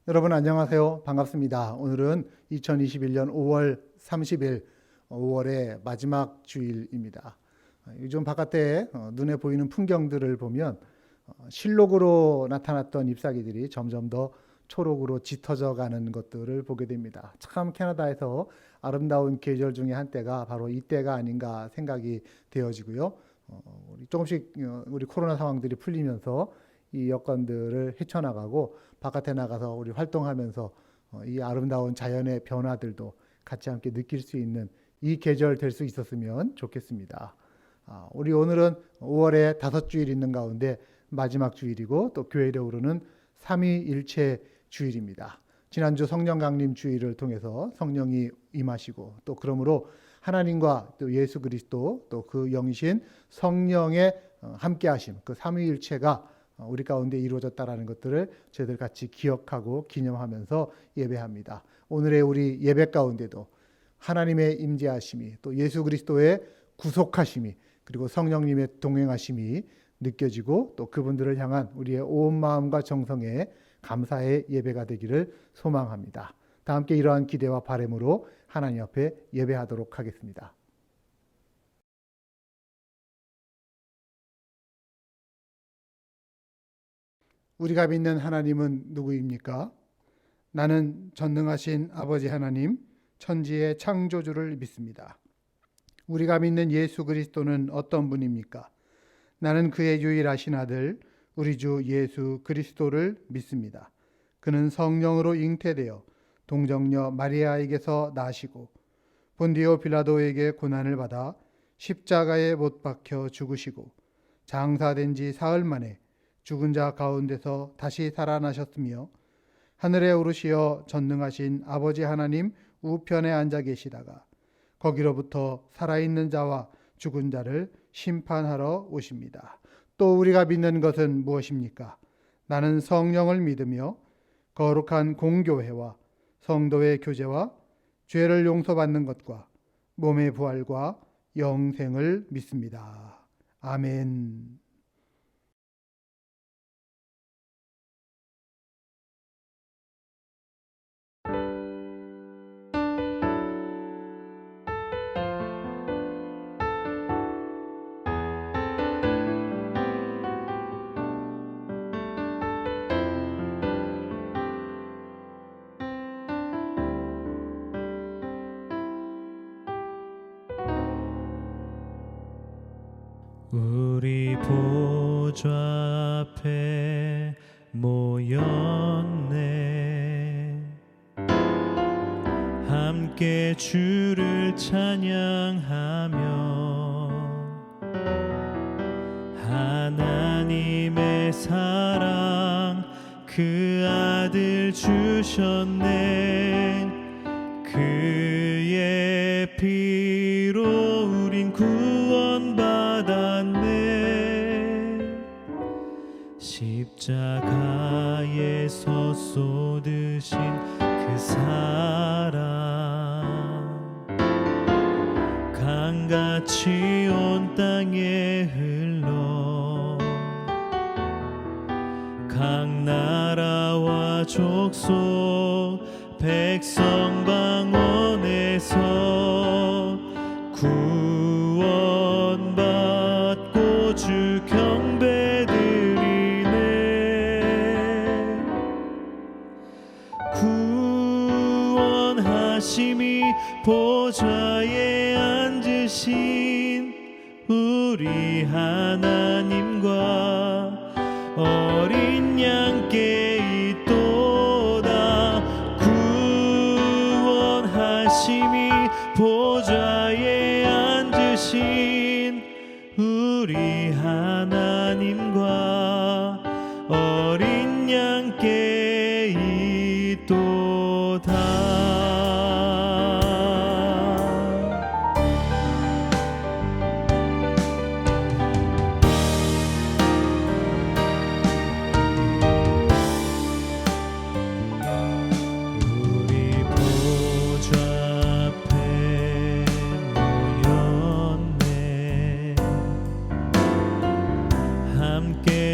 여러분 안녕하세요. 반갑습니다. 오늘은 2021년 5월 30일 5월의 마지막 주일입니다. 요즘 바깥에 눈에 보이는 풍경들을 보면 실록으로 나타났던 잎사귀들이 점점 더 초록으로 짙어져 가는 것들을 보게 됩니다. 참 캐나다에서 아름다운 계절 중에 한때가 바로 이때가 아닌가 생각이 되어지고요. 조금씩 우리 코로나 상황들이 풀리면서 이 여건들을 헤쳐나가고 바깥에 나가서 우리 활동하면서 이 아름다운 자연의 변화들도 같이 함께 느낄 수 있는 이 계절 될 수 있었으면 좋겠습니다. 우리 오늘은 5월에 5주일 있는 가운데 마지막 주일이고 또 교회력으로는 삼위일체 주일입니다. 지난주 성령 강림 주일을 통해서 성령이 임하시고 또 그러므로 하나님과 또 예수 그리스도 또 그 영이신 성령의 함께하심, 그 삼위일체가 우리 가운데 이루어졌다라는 것들을 저희들 같이 기억하고 기념하면서 예배합니다. 오늘의 우리 예배 가운데도 하나님의 임재하심이 또 예수 그리스도의 구속하심이 그리고 성령님의 동행하심이 느껴지고 또 그분들을 향한 우리의 온 마음과 정성의 감사의 예배가 되기를 소망합니다. 다 함께 이러한 기대와 바람으로 하나님 앞에 예배하도록 하겠습니다. 우리가 믿는 하나님은 누구입니까? 나는 전능하신 아버지 하나님, 천지의 창조주를 믿습니다. 우리가 믿는 예수 그리스도는 어떤 분입니까? 나는 그의 유일하신 아들, 우리 주 예수 그리스도를 믿습니다. 그는 성령으로 잉태되어 동정녀 마리아에게서 나시고 본디오 빌라도에게 고난을 받아 십자가에 못 박혀 죽으시고 장사된 지 사흘 만에 죽은 자 가운데서 다시 살아나셨으며 하늘에 오르시어 전능하신 아버지 하나님 우편에 앉아 계시다가 거기로부터 살아있는 자와 죽은 자를 심판하러 오십니다. 또 우리가 믿는 것은 무엇입니까? 나는 성령을 믿으며 거룩한 공교회와 성도의 교제와 죄를 용서받는 것과 몸의 부활과 영생을 믿습니다. 아멘. 우리 보좌 앞에 모였네. 함께 주를 찬양하며 하나님의 사랑 그 아들 주셨네. 그의 피로 우린 구원받았네. 십자가에서 쏟으신 그 사랑 강같이 온 땅에 흘러 각 나라와 족속 백성 방언에서 구원받고 주 경배드리네. 구원하심이 보좌에 앉으신 우리 하나님과 어린 양께 있도다. 구원하심이 보좌에 앉으신 우리 하나님과 어린 양께 있도다.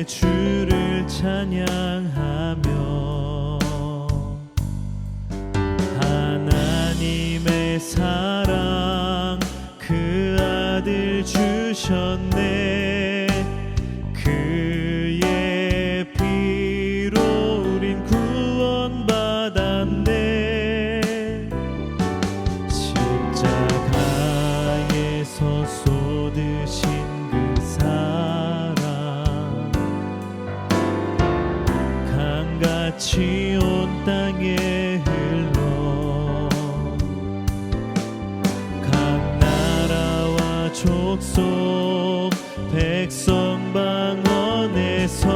주를 찬양하며 아들 주셨네. 그의 피로 우린 구원받았네. 십자가에서 쏟으신 그 사랑, 강같이 온 땅에 흘러 각 나라와 족속 백성 방언에서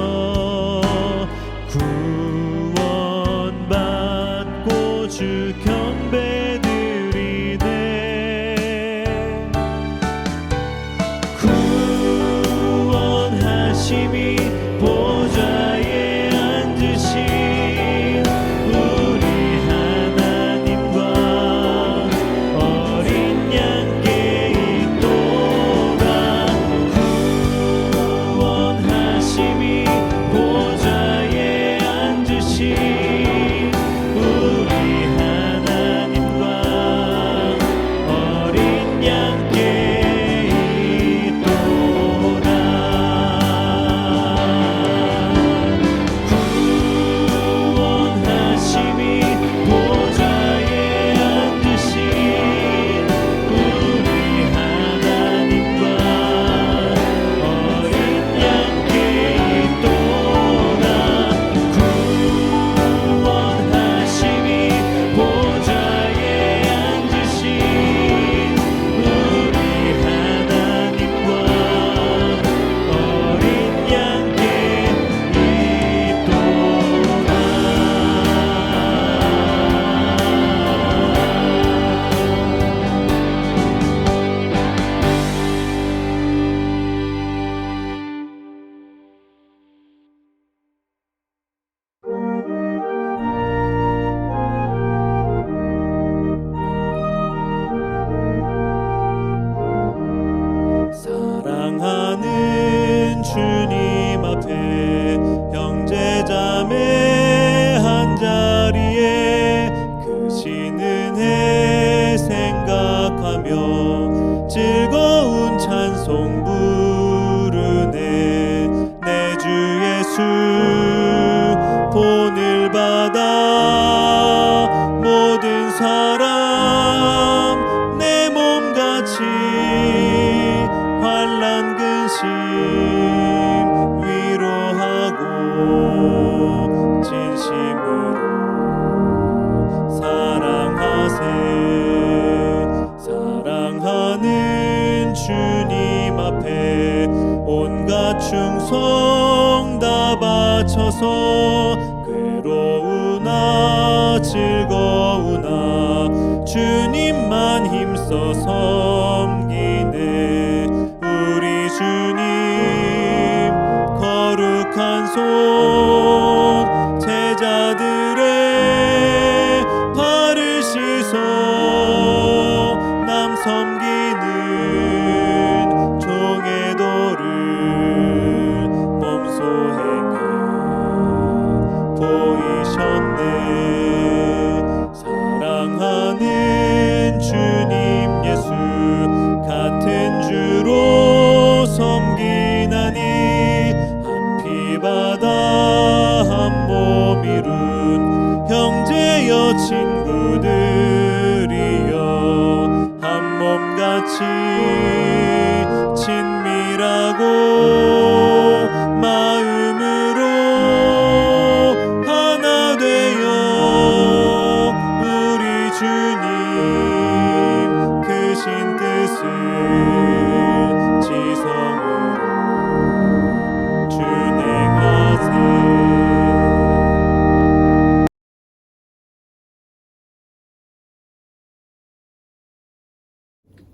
구원받고 주 경배드리네. 구원하심이 보좌에 앉으신 우리 하나님과 어린 양께 있도다. 구원하심이 보좌에 앉으신 우리 하나님과 어린 양께 있도다. 구원하심이 보좌에 앉으신 우리 하나님과 어린 양께 있도다. 구원하심이 보좌에 앉으신 우리 하나님과 어린 양께 사랑하는 주님 앞에 형제자매 한자리에 크신 은혜 생각하며 즐거운 찬송 부르네. 내 주 예수 본을 받아 모든 사람 내 몸같이 환난 근심 위로하고 진심으로 사랑하세. 사랑하는 주님 앞에 온갖 충성 다 바쳐서 괴로우나 즐거우나 주님만 힘써 섬기네. 우리 주님 거룩한 손 제자들의 발을 씻어 남 섬기는 종의 도를 몸소 행해 보이셨네. 사랑하는 주님 예수 같은 주로 섬기나니 한 피 받아 한 몸 이룬 형제여 친구들이여 한 몸같이 친밀하고 마음으로 하나 되어 우리 주님 크신 뜻을 지성으로 준행하세.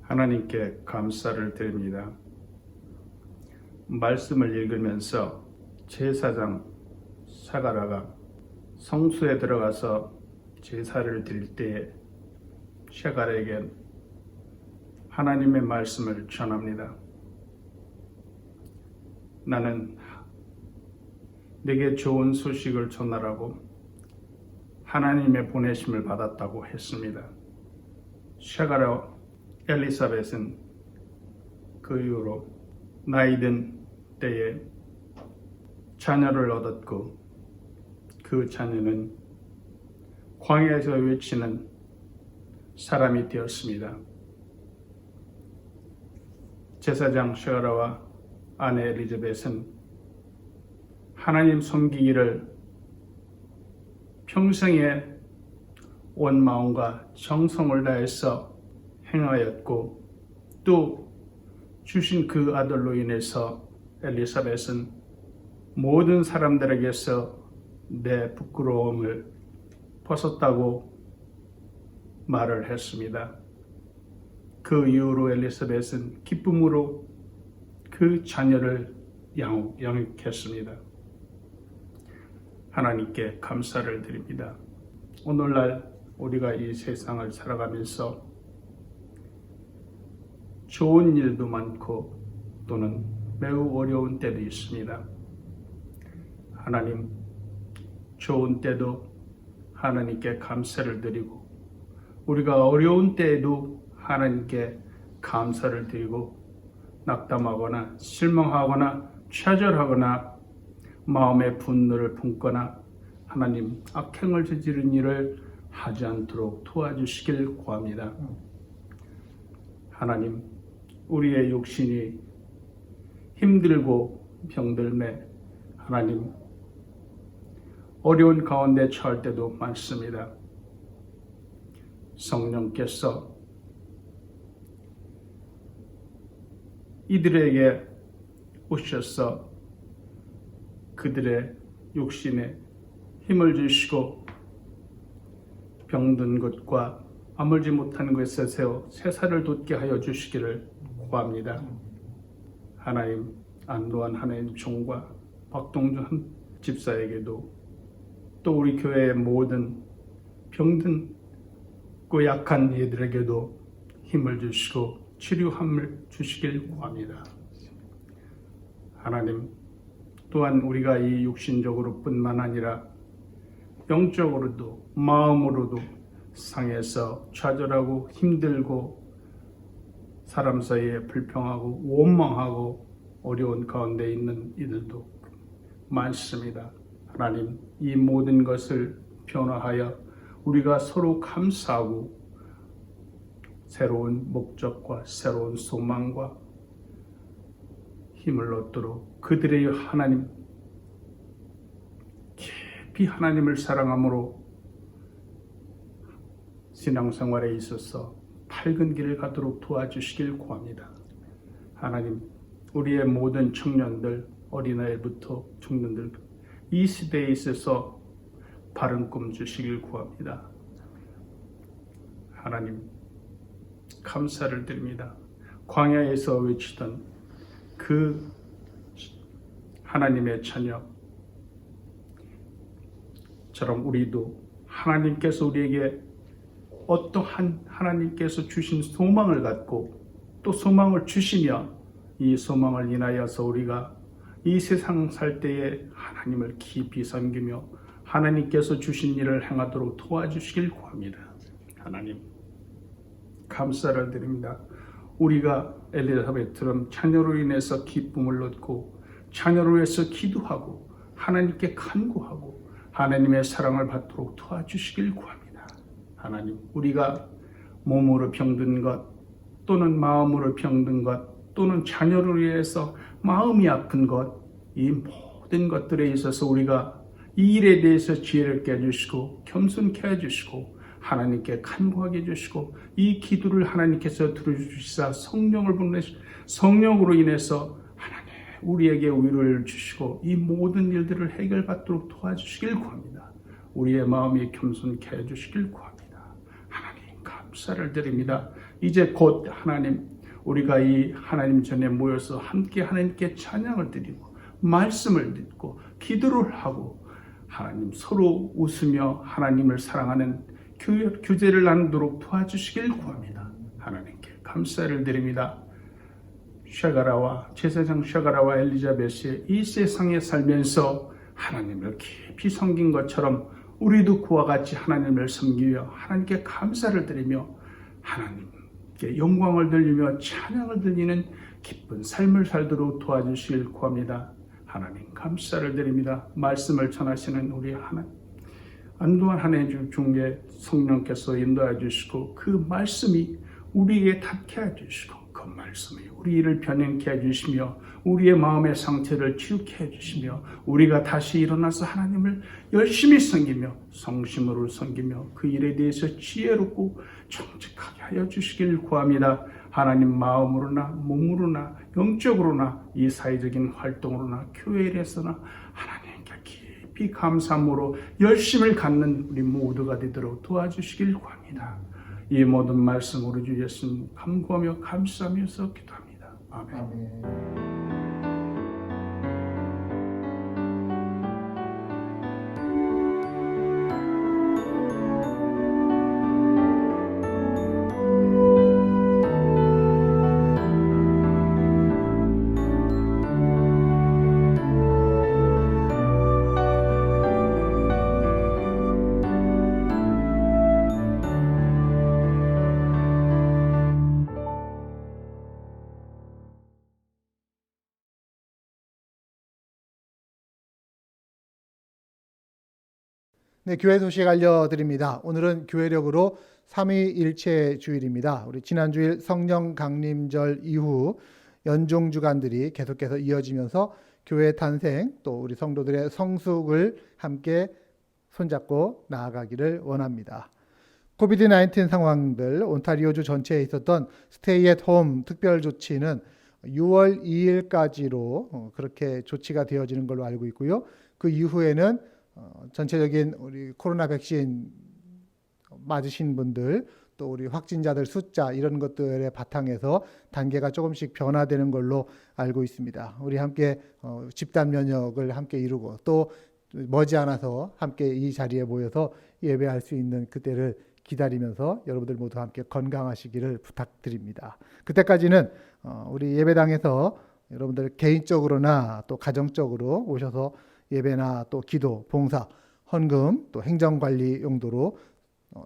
하나님께 감사를 드립니다. 말씀을 읽으면서 제사장 사가랴가 성수에 들어가서 제사를 드릴 때에 샤갈에게 하나님의 말씀을 전합니다. 나는 내게 좋은 소식을 전하라고 하나님의 보내심을 받았다고 했습니다. 샤갈랴 엘리사벳은 그 이후로 나이 든 때에 자녀를 얻었고 그 자녀는 광야에서 외치는 사람이 되었습니다. 제사장 셔라와 아내 엘리자벳은 하나님 섬기기를 평생에 온 마음과 정성을 다해서 행하였고 또 주신 그 아들로 인해서 엘리사벳은 모든 사람들에게서 내 부끄러움을 벗었다고 말을 했습니다. 그 이후로 엘리사벳은 기쁨으로 그 자녀를 양육했습니다. 하나님께 감사를 드립니다. 오늘날 우리가 이 세상을 살아가면서 좋은 일도 많고 또는 매우 어려운 때도 있습니다. 하나님, 좋은 때도 하나님께 감사를 드리고 우리가 어려운 때에도 하나님께 감사를 드리고 낙담하거나 실망하거나 좌절하거나 마음의 분노를 품거나 하나님 악행을 저지른 일을 하지 않도록 도와주시길 구합니다. 하나님, 우리의 육신이 힘들고 병들매 하나님 어려운 가운데 처할 때도 많습니다. 성령께서 이들에게 오셔서 그들의 육신에 힘을 주시고 병든 것과 아물지 못하는 것에서 새살을 돋게 하여 주시기를 구합니다. 하나님, 안도한 하나님 종과 박동준 집사에게도 또 우리 교회의 모든 병든 그 약한 이들에게도 힘을 주시고 치료함을 주시길 구합니다. 하나님, 또한 우리가 이 육신적으로 뿐만 아니라 영적으로도 마음으로도 상해서 좌절하고 힘들고 사람 사이에 불평하고 원망하고 어려운 가운데 있는 이들도 많습니다. 하나님, 이 모든 것을 변화하여 우리가 서로 감사하고 새로운 목적과 새로운 소망과 힘을 얻도록 그들의 하나님, 깊이 하나님을 사랑함으로 신앙생활에 있어서 밝은 길을 가도록 도와주시길 구합니다. 하나님, 우리의 모든 청년들, 어린아이부터 청년들 이 시대에 있어서 바른 꿈 주시길 구합니다. 하나님, 감사를 드립니다. 광야에서 외치던 그 하나님의 자녀처럼 우리도 하나님께서 우리에게 어떠한 하나님께서 주신 소망을 갖고 또 소망을 주시며 이 소망을 인하여서 우리가 이 세상 살 때에 하나님을 깊이 섬기며 하나님께서 주신 일을 행하도록 도와주시길 구합니다. 하나님, 감사를 드립니다. 우리가 엘리사벳처럼 자녀로 인해서 기쁨을 얻고 자녀로 인해서 기도하고 하나님께 간구하고 하나님의 사랑을 받도록 도와주시길 구합니다. 하나님, 우리가 몸으로 병든 것 또는 마음으로 병든 것 또는 자녀로 인해서 마음이 아픈 것, 이 모든 것들에 있어서 우리가 이 일에 대해서 지혜를 있게 해주시고 겸손케 해주시고 하나님께 간구하게 해주시고 이 기도를 하나님께서 들어주시사 성령으로 인해서 하나님 우리에게 위로를 주시고 이 모든 일들을 해결받도록 도와주시길 구합니다. 우리의 마음이 겸손케 해주시길 구합니다. 하나님, 감사를 드립니다. 이제 곧 하나님, 우리가 이 하나님 전에 모여서 함께 하나님께 찬양을 드리고 말씀을 듣고 기도를 하고 하나님 서로 웃으며 하나님을 사랑하는 교제를 나누도록 도와주시길 구합니다. 하나님께 감사를 드립니다. 샤가라와 제사장 샤가라와 엘리자벳이 이 세상에 살면서 하나님을 깊이 섬긴 것처럼 우리도 그와 같이 하나님을 섬기며 하나님께 감사를 드리며 하나님께 영광을 돌리며 찬양을 드리는 기쁜 삶을 살도록 도와주시길 구합니다. 하나님 감사를 드립니다. 말씀을 전하시는 우리 하나님, 안동한 한 해 중에 성령께서 인도해 주시고 그 말씀이 우리에게 닿게 해주시고 그 말씀이 우리 일을 변형케 해주시며 우리의 마음의 상태를 치유케 해주시며 우리가 다시 일어나서 하나님을 열심히 섬기며 성심으로 섬기며 그 일에 대해서 지혜롭고 정직하게 하여 주시길 구합니다. 하나님 마음으로나 몸으로나 영적으로나 이 사회적인 활동으로나 교회 일에서나 하나님께 깊이 감사함으로 열심을 갖는 우리 모두가 되도록 도와주시길 구합니다. 이 모든 말씀 우리 주 예수님 간구하며 감사하면서 기도합니다. 아멘. 아멘. 네, 교회 소식 알려드립니다. 오늘은 교회력으로 삼위일체 주일입니다. 우리 지난 주일 성령 강림절 이후 연중 주간들이 계속해서 이어지면서 교회 탄생 또 우리 성도들의 성숙을 함께 손잡고 나아가기를 원합니다. 코비드-19 상황들, 온타리오주 전체에 있었던 스테이 앳 홈 특별 조치는 6월 2일까지로 그렇게 조치가 되어지는 걸로 알고 있고요. 그 이후에는 전체적인 우리 코로나 백신 맞으신 분들 또 우리 확진자들 숫자 이런 것들의 바탕에서 단계가 조금씩 변화되는 걸로 알고 있습니다. 우리 함께 집단 면역을 함께 이루고 또 머지않아서 함께 이 자리에 모여서 예배할 수 있는 그때를 기다리면서 여러분들 모두 함께 건강하시기를 부탁드립니다. 그때까지는 우리 예배당에서 여러분들 개인적으로나 또 가정적으로 오셔서 예배나 또 기도, 봉사, 헌금, 또 행정관리 용도로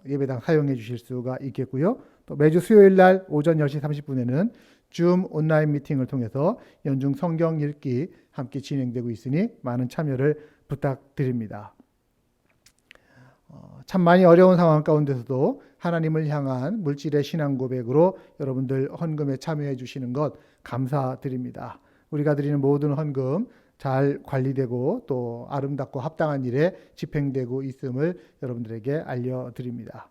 예배당 사용해 주실 수가 있겠고요. 또 매주 수요일 날 오전 10시 30분에는 줌 온라인 미팅을 통해서 연중 성경 읽기 함께 진행되고 있으니 많은 참여를 부탁드립니다. 참 많이 어려운 상황 가운데서도 하나님을 향한 물질의 신앙 고백으로 여러분들 헌금에 참여해 주시는 것 감사드립니다. 우리가 드리는 모든 헌금 잘 관리되고 또 아름답고 합당한 일에 집행되고 있음을 여러분들에게 알려드립니다.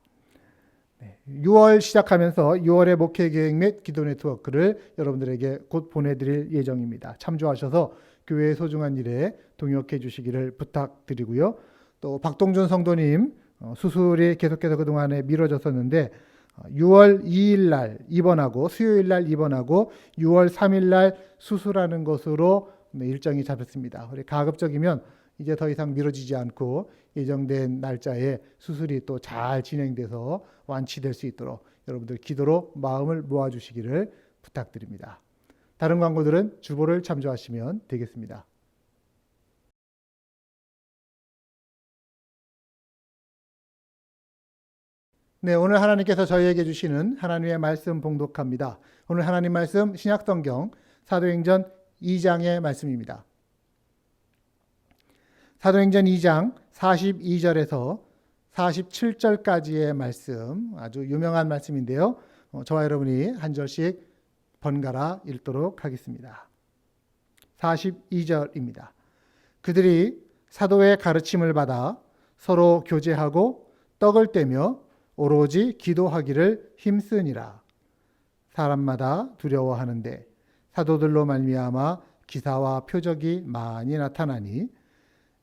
6월 시작하면서 6월의 목회계획 및 기도 네트워크를 여러분들에게 곧 보내드릴 예정입니다. 참조하셔서 교회의 소중한 일에 동역해 주시기를 부탁드리고요. 또 박동준 성도님 수술이 계속해서 그동안에 미뤄졌었는데 6월 2일 날 입원하고 수요일 날 입원하고 6월 3일 날 수술하는 것으로 일정이 잡혔습니다. 우리 가급적이면 이제 더 이상 미뤄지지 않고 예정된 날짜에 수술이 또 잘 진행돼서 완치될 수 있도록 여러분들 기도로 마음을 모아주시기를 부탁드립니다. 다른 광고들은 주보를 참조하시면 되겠습니다. 네, 오늘 하나님께서 저희에게 주시는 하나님의 말씀 봉독합니다. 오늘 하나님 말씀 신약성경 사도행전 2장의 말씀입니다. 사도행전 2장 42절에서 47절까지의 말씀, 아주 유명한 말씀인데요. 저와 여러분이 한 절씩 번갈아 읽도록 하겠습니다. 42절입니다. 그들이 사도의 가르침을 받아 서로 교제하고 떡을 떼며 오로지 기도하기를 힘쓰니라. 사람마다 두려워하는데 사도들로 말미암아 기사와 표적이 많이 나타나니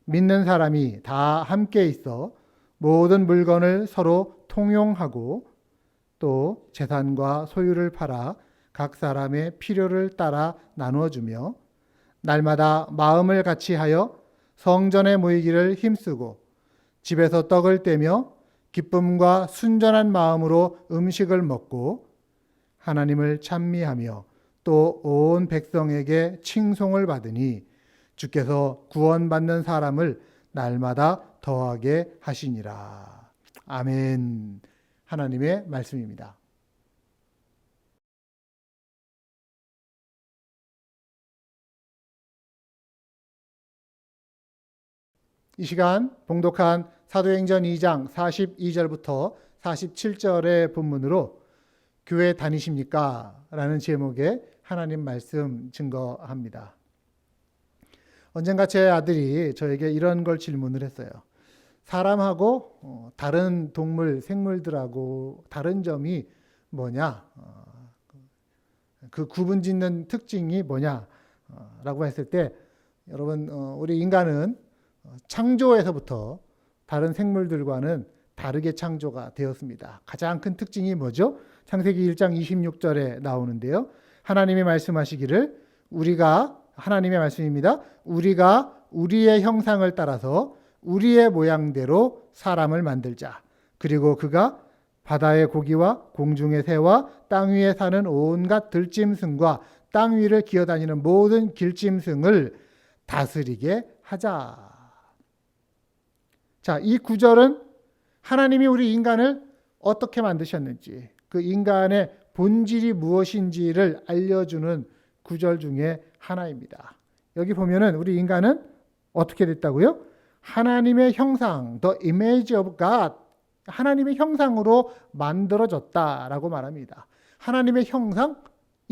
믿는 사람이 다 함께 있어 모든 물건을 서로 통용하고 또 재산과 소유를 팔아 각 사람의 필요를 따라 나누어 주며 날마다 마음을 같이하여 성전에 모이기를 힘쓰고 집에서 떡을 떼며 기쁨과 순전한 마음으로 음식을 먹고 하나님을 찬미하며 또 온 백성에게 칭송을 받으니 주께서 구원받는 사람을 날마다 더하게 하시니라. 아멘. 하나님의 말씀입니다. 이 시간 봉독한 사도행전 2장 42절부터 47절의 본문으로 교회 다니십니까? 라는 제목의 하나님 말씀 증거합니다. 언젠가 제 아들이 저에게 이런 걸 질문을 했어요. 사람하고 다른 동물, 생물들하고 다른 점이 뭐냐? 그 구분짓는 특징이 뭐냐? 라고 했을 때 여러분 우리 인간은 창조에서부터 다른 생물들과는 다르게 창조가 되었습니다. 가장 큰 특징이 뭐죠? 창세기 1장 26절에 나오는데요. 하나님이 말씀하시기를 하나님의 말씀입니다. 우리가 우리의 형상을 따라서 우리의 모양대로 사람을 만들자. 그리고 그가 바다의 고기와 공중의 새와 땅 위에 사는 온갖 들짐승과 땅 위를 기어다니는 모든 길짐승을 다스리게 하자. 자, 이 구절은 하나님이 우리 인간을 어떻게 만드셨는지, 그 인간의 본질이 무엇인지를 알려주는 구절 중에 하나입니다. 여기 보면은 우리 인간은 어떻게 됐다고요? 하나님의 형상, the image of God, 하나님의 형상으로 만들어졌다라고 말합니다. 하나님의 형상이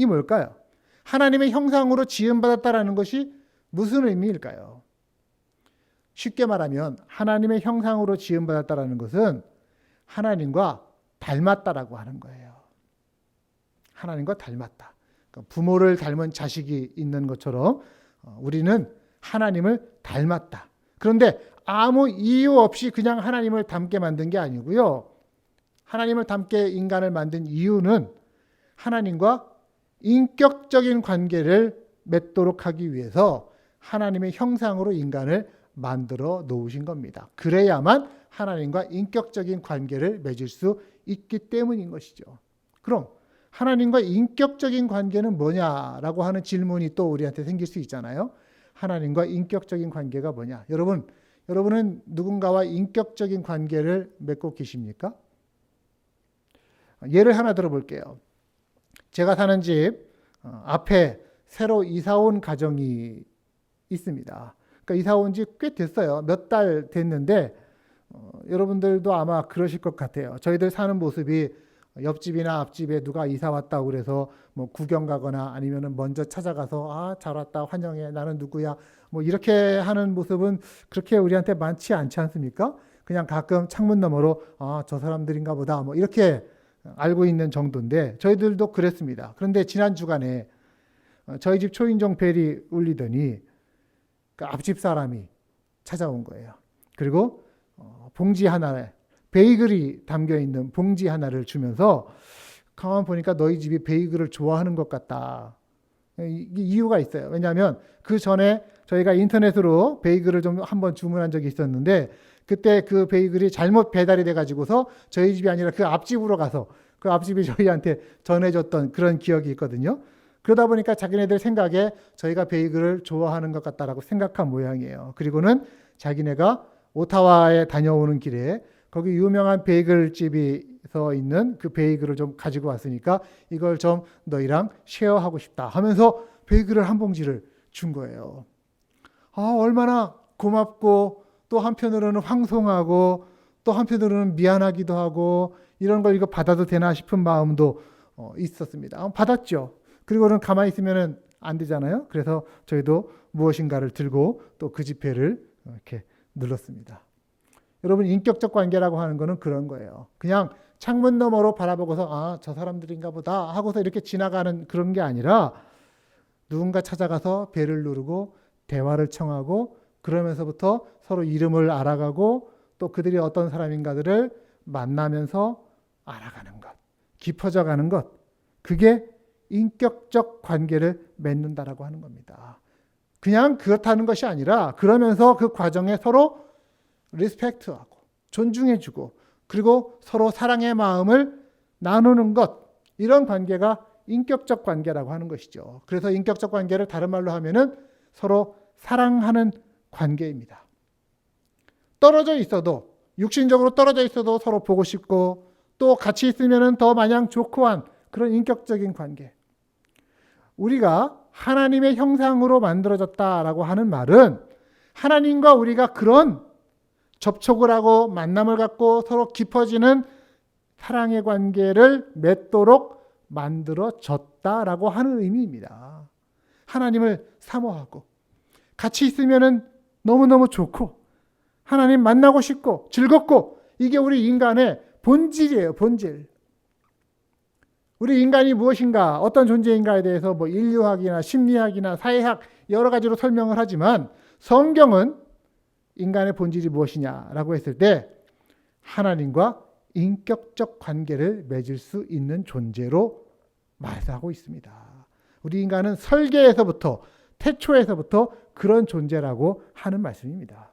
뭘까요? 하나님의 형상으로 지음받았다라는 것이 무슨 의미일까요? 쉽게 말하면 하나님의 형상으로 지음받았다라는 것은 하나님과 닮았다라고 하는 거예요. 하나님과 닮았다. 그러니까 부모를 닮은 자식이 있는 것처럼 우리는 하나님을 닮았다. 그런데 아무 이유 없이 그냥 하나님을 닮게 만든 게 아니고요. 하나님을 닮게 인간을 만든 이유는 하나님과 인격적인 관계를 맺도록 하기 위해서 하나님의 형상으로 인간을 만들어 놓으신 겁니다. 그래야만 하나님과 인격적인 관계를 맺을 수 있기 때문인 것이죠. 그럼 하나님과 인격적인 관계는 뭐냐라고 하는 질문이 또 우리한테 생길 수 있잖아요. 하나님과 인격적인 관계가 뭐냐? 여러분은 누군가와 인격적인 관계를 맺고 계십니까? 예를 하나 들어볼게요. 제가 사는 집 앞에 새로 이사 온 가정이 있습니다. 그러니까 이사 온 지 꽤 됐어요. 몇 달 됐는데 여러분들도 아마 그러실 것 같아요. 저희들 사는 모습이 옆집이나 앞집에 누가 이사 왔다고 그래서 뭐 구경 가거나 아니면은 먼저 찾아가서 잘 왔다 환영해 나는 누구야 뭐 이렇게 하는 모습은 그렇게 우리한테 많지 않지 않습니까? 그냥 가끔 창문 너머로 저 사람들인가 보다 뭐 이렇게 알고 있는 정도인데 저희들도 그랬습니다. 그런데 지난 주간에 저희 집 초인종 벨이 울리더니 그 앞집 사람이 찾아온 거예요. 그리고 봉지 하나에 베이글이 담겨있는 봉지 하나를 주면서 가만 보니까 너희 집이 베이글을 좋아하는 것 같다. 이유가 있어요. 왜냐하면 그 전에 저희가 인터넷으로 베이글을 좀 한번 주문한 적이 있었는데 그때 그 베이글이 잘못 배달이 돼가지고서 저희 집이 아니라 그 앞집으로 가서 그 앞집이 저희한테 전해줬던 그런 기억이 있거든요. 그러다 보니까 자기네들 생각에 저희가 베이글을 좋아하는 것 같다라고 생각한 모양이에요. 그리고는 자기네가 오타와에 다녀오는 길에 거기 유명한 베이글집에서 있는 그 베이글을 좀 가지고 왔으니까 이걸 좀 너희랑 쉐어하고 싶다 하면서 베이글을 한 봉지를 준 거예요. 얼마나 고맙고 또 한편으로는 황송하고 또 한편으로는 미안하기도 하고 이런 걸 이거 받아도 되나 싶은 마음도 있었습니다. 받았죠. 그리고는 가만히 있으면 안 되잖아요. 그래서 저희도 무엇인가를 들고 또 그 지폐를 이렇게 눌렀습니다. 여러분 인격적 관계라고 하는 거는 그런 거예요. 그냥 창문 너머로 바라보고서 저 사람들인가 보다 하고서 이렇게 지나가는 그런 게 아니라 누군가 찾아가서 벨을 누르고 대화를 청하고 그러면서부터 서로 이름을 알아가고 또 그들이 어떤 사람인가들을 만나면서 알아가는 것, 깊어져 가는 것, 그게 인격적 관계를 맺는다라고 하는 겁니다. 그냥 그렇다는 것이 아니라 그러면서 그 과정에 서로 리스펙트하고 존중해주고 그리고 서로 사랑의 마음을 나누는 것, 이런 관계가 인격적 관계라고 하는 것이죠. 그래서 인격적 관계를 다른 말로 하면은 서로 사랑하는 관계입니다. 떨어져 있어도 육신적으로 떨어져 있어도 서로 보고 싶고 또 같이 있으면은 더 마냥 좋고 한 그런 인격적인 관계. 우리가 하나님의 형상으로 만들어졌다라고 하는 말은 하나님과 우리가 그런 접촉을 하고 만남을 갖고 서로 깊어지는 사랑의 관계를 맺도록 만들어졌다라고 하는 의미입니다. 하나님을 사모하고 같이 있으면 너무너무 좋고 하나님 만나고 싶고 즐겁고, 이게 우리 인간의 본질이에요. 본질. 우리 인간이 무엇인가, 어떤 존재인가에 대해서 뭐 인류학이나 심리학이나 사회학 여러 가지로 설명을 하지만, 성경은 인간의 본질이 무엇이냐라고 했을 때 하나님과 인격적 관계를 맺을 수 있는 존재로 말하고 있습니다. 우리 인간은 설계에서부터, 태초에서부터 그런 존재라고 하는 말씀입니다.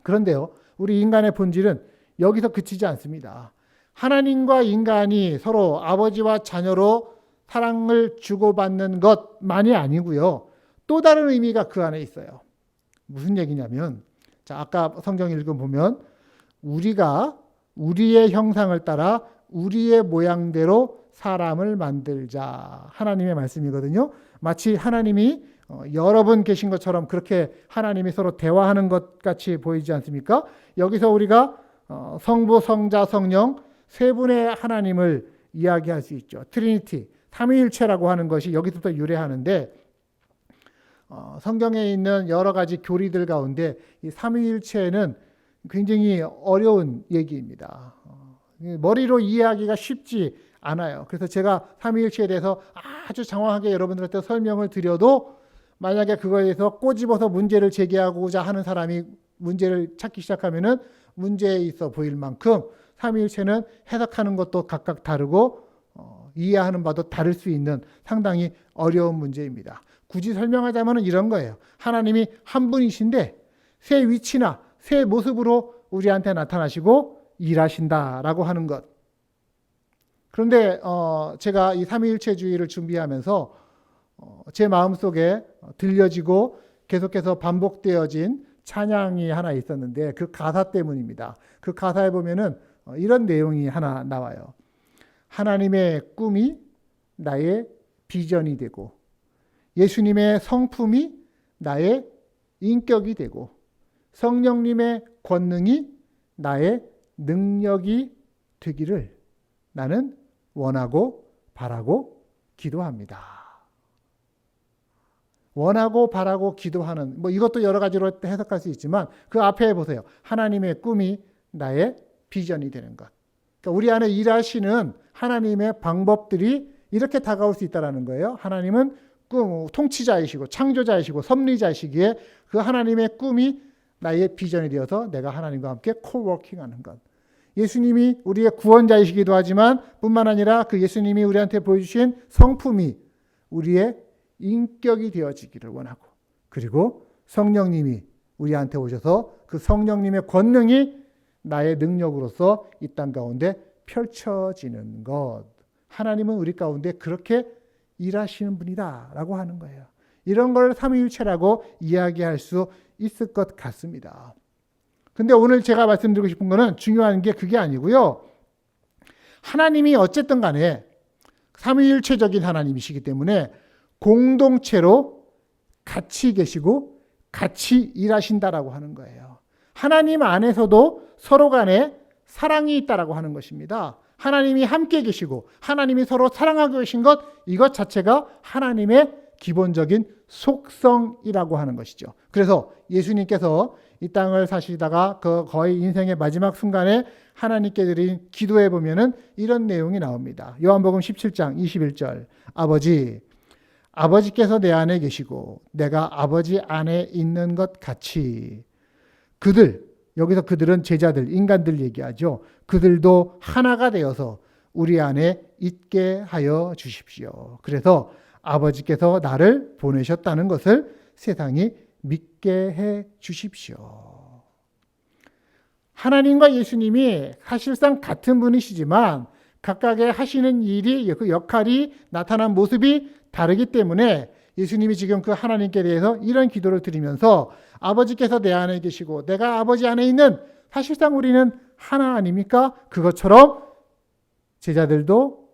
그런데요, 우리 인간의 본질은 여기서 그치지 않습니다. 하나님과 인간이 서로 아버지와 자녀로 사랑을 주고받는 것만이 아니고요, 또 다른 의미가 그 안에 있어요. 무슨 얘기냐면, 자, 아까 성경 읽어보면 우리가 우리의 형상을 따라 우리의 모양대로 사람을 만들자, 하나님의 말씀이거든요. 마치 하나님이 여러분 계신 것처럼 그렇게 하나님이 서로 대화하는 것 같이 보이지 않습니까? 여기서 우리가 성부, 성자, 성령 세 분의 하나님을 이야기할 수 있죠. 트리니티, 삼위일체라고 하는 것이 여기서부터 유래하는데, 성경에 있는 여러 가지 교리들 가운데 이 삼위일체는 굉장히 어려운 얘기입니다. 머리로 이해하기가 쉽지 않아요. 그래서 제가 삼위일체에 대해서 아주 장황하게 여러분들한테 설명을 드려도, 만약에 그거에 대해서 꼬집어서 문제를 제기하고자 하는 사람이 문제를 찾기 시작하면은 문제에 있어 보일 만큼 삼위일체는 해석하는 것도 각각 다르고 이해하는 바도 다를 수 있는 상당히 어려운 문제입니다. 굳이 설명하자면 이런 거예요. 하나님이 한 분이신데 새 위치나 새 모습으로 우리한테 나타나시고 일하신다라고 하는 것. 그런데 제가 이 삼위일체주의를 준비하면서 제 마음속에 들려지고 계속해서 반복되어진 찬양이 하나 있었는데, 그 가사 때문입니다. 그 가사에 보면은 이런 내용이 하나 나와요. 하나님의 꿈이 나의 비전이 되고, 예수님의 성품이 나의 인격이 되고, 성령님의 권능이 나의 능력이 되기를 나는 원하고 바라고 기도합니다. 원하고 바라고 기도하는, 뭐 이것도 여러 가지로 해석할 수 있지만, 그 앞에 보세요. 하나님의 꿈이 나의 비전이 되는 것. 그러니까 우리 안에 일하시는 하나님의 방법들이 이렇게 다가올 수 있다는 거예요. 하나님은 통치자이시고 창조자이시고 섭리자이시기에 그 하나님의 꿈이 나의 비전이 되어서 내가 하나님과 함께 코워킹하는 것. 예수님이 우리의 구원자이시기도 하지만 뿐만 아니라 그 예수님이 우리한테 보여주신 성품이 우리의 인격이 되어지기를 원하고, 그리고 성령님이 우리한테 오셔서 그 성령님의 권능이 나의 능력으로서 이 땅 가운데 펼쳐지는 것. 하나님은 우리 가운데 그렇게 일하시는 분이다 라고 하는 거예요. 이런 걸 삼위일체라고 이야기할 수 있을 것 같습니다. 근데 오늘 제가 말씀드리고 싶은 거는, 중요한 게 그게 아니고요, 하나님이 어쨌든 간에 삼위일체적인 하나님이시기 때문에 공동체로 같이 계시고 같이 일하신다라고 하는 거예요. 하나님 안에서도 서로 간에 사랑이 있다라고 하는 것입니다. 하나님이 함께 계시고 하나님이 서로 사랑하고 계신 것, 이것 자체가 하나님의 기본적인 속성이라고 하는 것이죠. 그래서 예수님께서 이 땅을 사시다가 그 거의 인생의 마지막 순간에 하나님께 드린 기도에 보면은 이런 내용이 나옵니다. 요한복음 17장 21절. 아버지께서 내 안에 계시고 내가 아버지 안에 있는 것 같이 그들, 여기서 그들은 제자들, 인간들 얘기하죠. 그들도 하나가 되어서 우리 안에 있게 하여 주십시오. 그래서 아버지께서 나를 보내셨다는 것을 세상이 믿게 해 주십시오. 하나님과 예수님이 사실상 같은 분이시지만 각각의 하시는 일이, 그 역할이 나타난 모습이 다르기 때문에 예수님이 지금 그 하나님께 대해서 이런 기도를 드리면서 아버지께서 내 안에 계시고 내가 아버지 안에 있는, 사실상 우리는 하나 아닙니까? 그것처럼 제자들도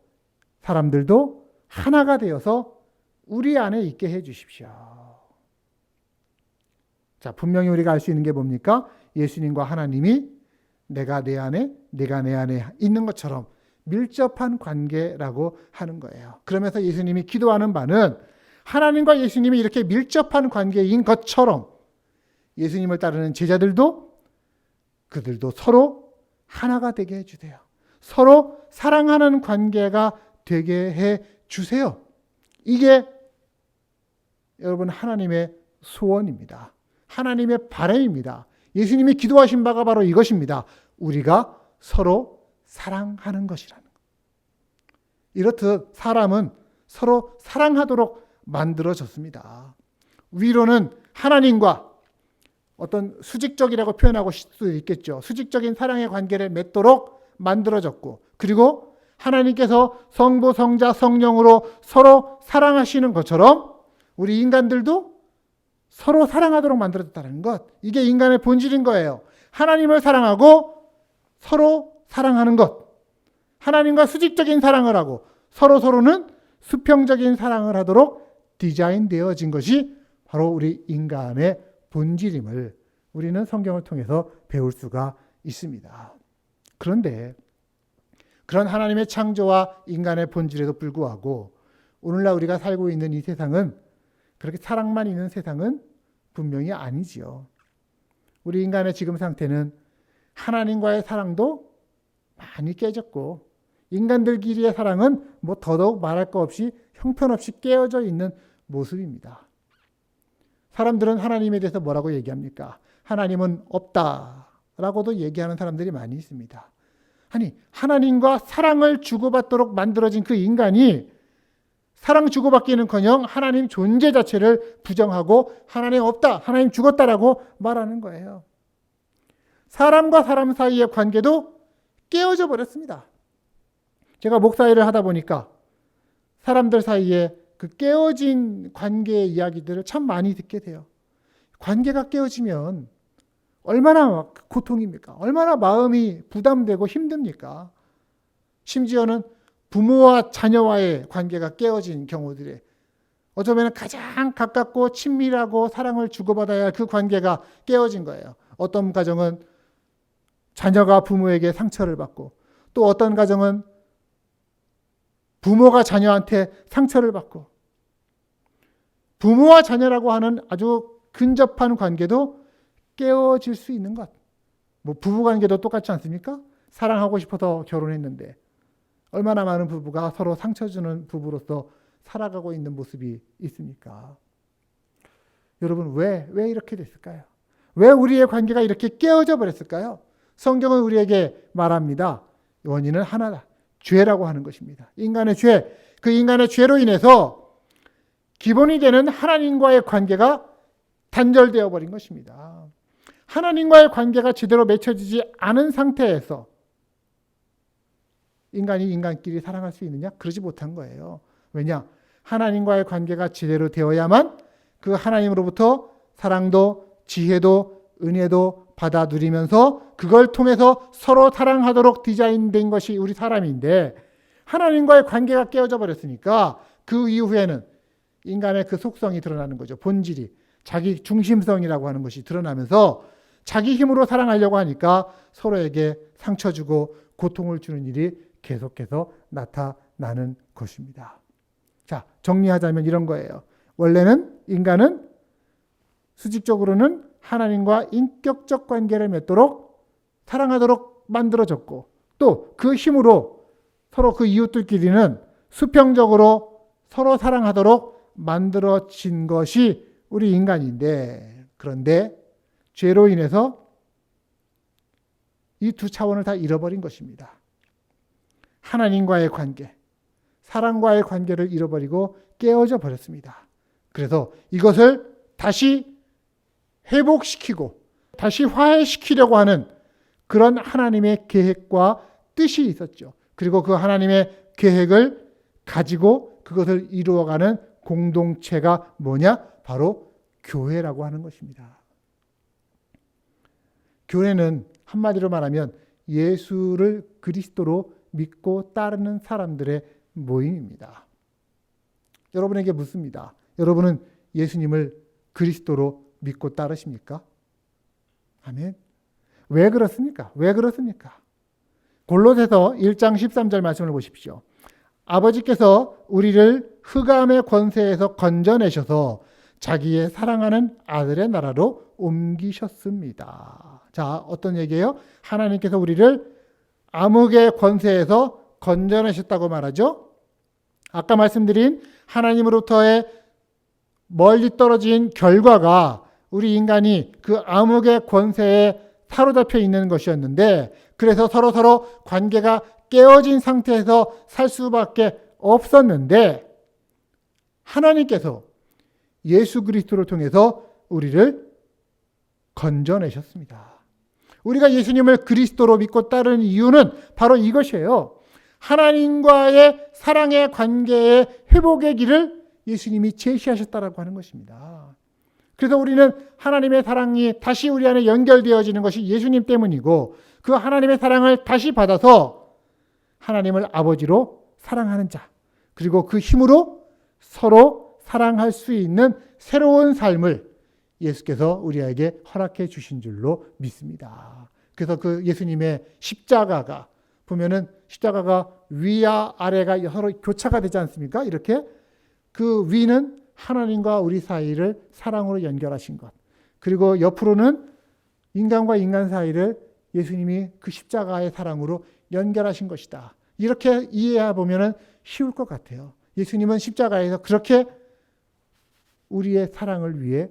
사람들도 하나가 되어서 우리 안에 있게 해 주십시오. 자, 분명히 우리가 알 수 있는 게 뭡니까? 예수님과 하나님이 내가 내 안에, 내가 내 안에 있는 것처럼 밀접한 관계라고 하는 거예요. 그러면서 예수님이 기도하는 바는 하나님과 예수님이 이렇게 밀접한 관계인 것처럼 예수님을 따르는 제자들도 그들도 서로 하나가 되게 해주세요. 서로 사랑하는 관계가 되게 해 주세요. 이게 여러분 하나님의 소원입니다. 하나님의 바람입니다. 예수님이 기도하신 바가 바로 이것입니다. 우리가 서로 사랑하는 것이라는 것. 이렇듯 사람은 서로 사랑하도록 만들어졌습니다. 위로는 하나님과 어떤 수직적이라고 표현하고 수도 있겠죠. 수직적인 사랑의 관계를 맺도록 만들어졌고, 그리고 하나님께서 성부, 성자, 성령으로 서로 사랑하시는 것처럼 우리 인간들도 서로 사랑하도록 만들어졌다는 것. 이게 인간의 본질인 거예요. 하나님을 사랑하고 서로 사랑하는 것. 하나님과 수직적인 사랑을 하고 서로는 수평적인 사랑을 하도록 디자인되어진 것이 바로 우리 인간의 본질임을 우리는 성경을 통해서 배울 수가 있습니다. 그런데 그런 하나님의 창조와 인간의 본질에도 불구하고 오늘날 우리가 살고 있는 이 세상은 그렇게 사랑만 있는 세상은 분명히 아니지요. 우리 인간의 지금 상태는 하나님과의 사랑도 많이 깨졌고 인간들끼리의 사랑은 뭐 더더욱 말할 거 없이 형편없이 깨어져 있는 모습입니다. 사람들은 하나님에 대해서 뭐라고 얘기합니까? 하나님은 없다라고도 얘기하는 사람들이 많이 있습니다. 아니, 하나님과 사랑을 주고받도록 만들어진 그 인간이 사랑 주고받기는커녕 하나님 존재 자체를 부정하고 하나님 없다, 하나님 죽었다라고 말하는 거예요. 사람과 사람 사이의 관계도 깨어져 버렸습니다. 제가 목사일을 하다 보니까 사람들 사이에 그 깨어진 관계의 이야기들을 참 많이 듣게 돼요. 관계가 깨어지면 얼마나 고통입니까? 얼마나 마음이 부담되고 힘듭니까? 심지어는 부모와 자녀와의 관계가 깨어진 경우들에 어쩌면 가장 가깝고 친밀하고 사랑을 주고받아야 할 그 관계가 깨어진 거예요. 어떤 가정은 자녀가 부모에게 상처를 받고 또 어떤 가정은 부모가 자녀한테 상처를 받고 부모와 자녀라고 하는 아주 근접한 관계도 깨어질 수 있는 것. 뭐 부부 관계도 똑같지 않습니까? 사랑하고 싶어서 결혼했는데 얼마나 많은 부부가 서로 상처 주는 부부로서 살아가고 있는 모습이 있습니까? 여러분 왜 이렇게 됐을까요? 왜 우리의 관계가 이렇게 깨어져 버렸을까요? 성경은 우리에게 말합니다. 원인은 하나다. 죄라고 하는 것입니다. 인간의 죄, 그 인간의 죄로 인해서 기본이 되는 하나님과의 관계가 단절되어 버린 것입니다. 하나님과의 관계가 제대로 맺혀지지 않은 상태에서 인간이 인간끼리 사랑할 수 있느냐? 그러지 못한 거예요. 왜냐? 하나님과의 관계가 제대로 되어야만 그 하나님으로부터 사랑도 지혜도 은혜도 받아 누리면서 그걸 통해서 서로 사랑하도록 디자인된 것이 우리 사람인데 하나님과의 관계가 깨어져 버렸으니까 그 이후에는 인간의 그 속성이 드러나는 거죠. 본질이 자기 중심성이라고 하는 것이 드러나면서 자기 힘으로 사랑하려고 하니까 서로에게 상처 주고 고통을 주는 일이 계속해서 나타나는 것입니다. 자, 정리하자면 이런 거예요. 원래는 인간은 수직적으로는 하나님과 인격적 관계를 맺도록 사랑하도록 만들어졌고 또 그 힘으로 서로 그 이웃들끼리는 수평적으로 서로 사랑하도록 만들어진 것이 우리 인간인데 그런데 죄로 인해서 이 두 차원을 다 잃어버린 것입니다. 하나님과의 관계, 사랑과의 관계를 잃어버리고 깨어져 버렸습니다. 그래서 이것을 다시 회복시키고 다시 화해시키려고 하는 그런 하나님의 계획과 뜻이 있었죠. 그리고 그 하나님의 계획을 가지고 그것을 이루어가는 공동체가 뭐냐? 바로 교회라고 하는 것입니다. 교회는 한마디로 말하면 예수를 그리스도로 믿고 따르는 사람들의 모임입니다. 여러분에게 묻습니다. 여러분은 예수님을 그리스도로 믿고 따르십니까? 아멘. 왜 그렇습니까? 왜 그렇습니까? 골로새서 1장 13절 말씀을 보십시오. 아버지께서 우리를 흑암의 권세에서 건져내셔서 자기의 사랑하는 아들의 나라로 옮기셨습니다. 자, 어떤 얘기예요? 하나님께서 우리를 암흑의 권세에서 건져내셨다고 말하죠. 아까 말씀드린 하나님으로부터의 멀리 떨어진 결과가 우리 인간이 그 암흑의 권세에 사로잡혀 있는 것이었는데, 그래서 서로 관계가 깨어진 상태에서 살 수밖에 없었는데, 하나님께서 예수 그리스도를 통해서 우리를 건져내셨습니다. 우리가 예수님을 그리스도로 믿고 따르는 이유는 바로 이것이에요. 하나님과의 사랑의 관계의 회복의 길을 예수님이 제시하셨다라고 하는 것입니다. 그래서 우리는 하나님의 사랑이 다시 우리 안에 연결되어지는 것이 예수님 때문이고, 그 하나님의 사랑을 다시 받아서 하나님을 아버지로 사랑하는 자, 그리고 그 힘으로 서로 사랑할 수 있는 새로운 삶을 예수께서 우리에게 허락해 주신 줄로 믿습니다. 그래서 그 예수님의 십자가가 보면은 십자가가 위와 아래가 서로 교차가 되지 않습니까? 이렇게 그 위는 하나님과 우리 사이를 사랑으로 연결하신 것, 그리고 옆으로는 인간과 인간 사이를 예수님이 그 십자가의 사랑으로 연결하신 것이다. 이렇게 이해해 보면은 쉬울 것 같아요. 예수님은 십자가에서 그렇게 우리의 사랑을 위해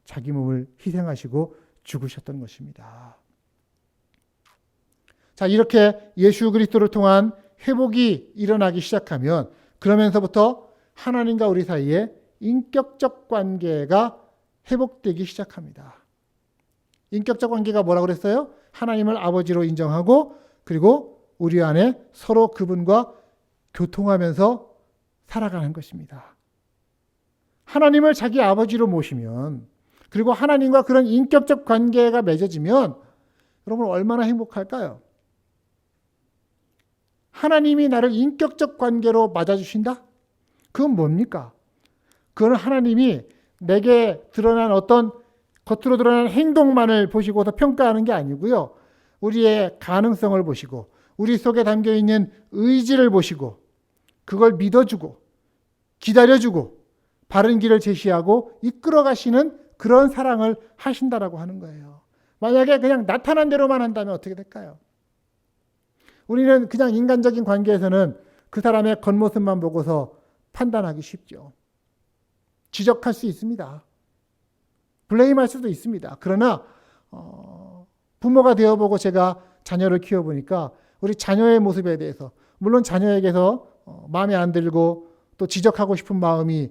자기 몸을 희생하시고 죽으셨던 것입니다. 자, 이렇게 예수 그리스도를 통한 회복이 일어나기 시작하면, 그러면서부터 하나님과 우리 사이에 인격적 관계가 회복되기 시작합니다. 인격적 관계가 뭐라고 그랬어요? 하나님을 아버지로 인정하고, 그리고 우리 안에 서로 그분과 교통하면서 살아가는 것입니다. 하나님을 자기 아버지로 모시면, 그리고 하나님과 그런 인격적 관계가 맺어지면 여러분 얼마나 행복할까요? 하나님이 나를 인격적 관계로 맞아주신다? 그건 뭡니까? 그건 하나님이 내게 드러난 어떤 겉으로 드러난 행동만을 보시고서 평가하는 게 아니고요. 우리의 가능성을 보시고, 우리 속에 담겨있는 의지를 보시고, 그걸 믿어주고 기다려주고 바른 길을 제시하고 이끌어 가시는 그런 사랑을 하신다라고 하는 거예요. 만약에 그냥 나타난 대로만 한다면 어떻게 될까요? 우리는 그냥 인간적인 관계에서는 그 사람의 겉모습만 보고서 판단하기 쉽죠. 지적할 수 있습니다. 블레임할 수도 있습니다. 그러나 부모가 되어보고 제가 자녀를 키워보니까 우리 자녀의 모습에 대해서, 물론 자녀에게서 마음에 안 들고 또 지적하고 싶은 마음이,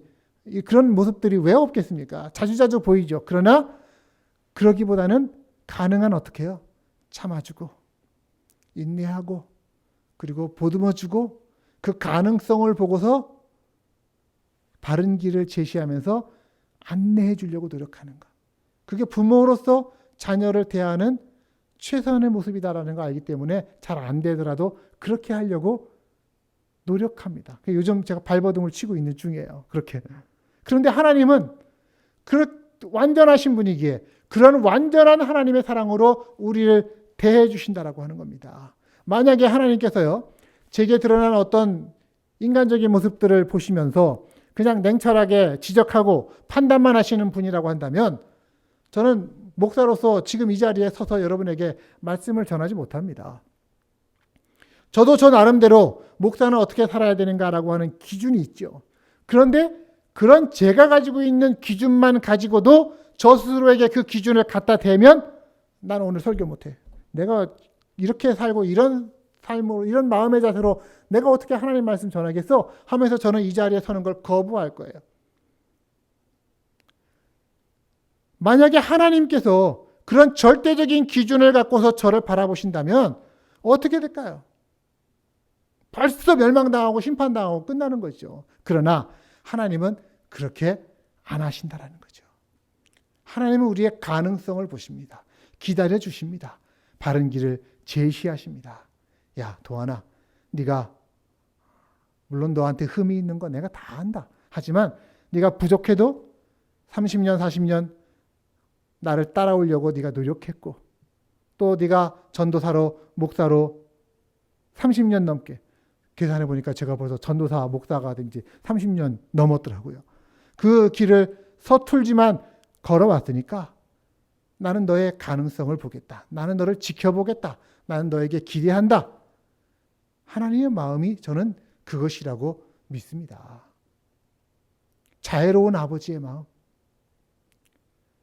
그런 모습들이 왜 없겠습니까? 자주자주 보이죠. 그러나 그러기보다는 가능한 어떻게 해요? 참아주고 인내하고 그리고 보듬어주고 그 가능성을 보고서 바른 길을 제시하면서 안내해 주려고 노력하는 것. 그게 부모로서 자녀를 대하는 최선의 모습이다라는 걸 알기 때문에 잘 안 되더라도 그렇게 하려고 노력합니다. 요즘 제가 발버둥을 치고 있는 중이에요. 그렇게. 그런데 하나님은 완전하신 분이기에 그런 완전한 하나님의 사랑으로 우리를 대해 주신다라고 하는 겁니다. 만약에 하나님께서요, 제게 드러난 어떤 인간적인 모습들을 보시면서 그냥 냉철하게 지적하고 판단만 하시는 분이라고 한다면 저는 목사로서 지금 이 자리에 서서 여러분에게 말씀을 전하지 못합니다. 저도 저 나름대로 목사는 어떻게 살아야 되는가라고 하는 기준이 있죠. 그런데 그런 제가 가지고 있는 기준만 가지고도 저 스스로에게 그 기준을 갖다 대면 나는 오늘 설교 못해. 내가 이렇게 살고 이런 삶으로, 이런 마음의 자세로 내가 어떻게 하나님 말씀 전하겠어? 하면서 저는 이 자리에 서는 걸 거부할 거예요. 만약에 하나님께서 그런 절대적인 기준을 갖고서 저를 바라보신다면 어떻게 될까요? 벌써 멸망당하고 심판당하고 끝나는 거죠. 그러나 하나님은 그렇게 안 하신다라는 거죠. 하나님은 우리의 가능성을 보십니다. 기다려 주십니다. 바른 길을 제시하십니다. 야, 도하나, 네가 물론 너한테 흠이 있는 거 내가 다 안다. 하지만 네가 부족해도 30년, 40년 나를 따라오려고 네가 노력했고 또 네가 전도사로 목사로 30년 넘게, 계산해 보니까 제가 벌써 전도사 목사가 된 지 30년 넘었더라고요. 그 길을 서툴지만 걸어왔으니까 나는 너의 가능성을 보겠다. 나는 너를 지켜보겠다. 나는 너에게 기대한다. 하나님의 마음이 저는 그것이라고 믿습니다. 자애로운 아버지의 마음.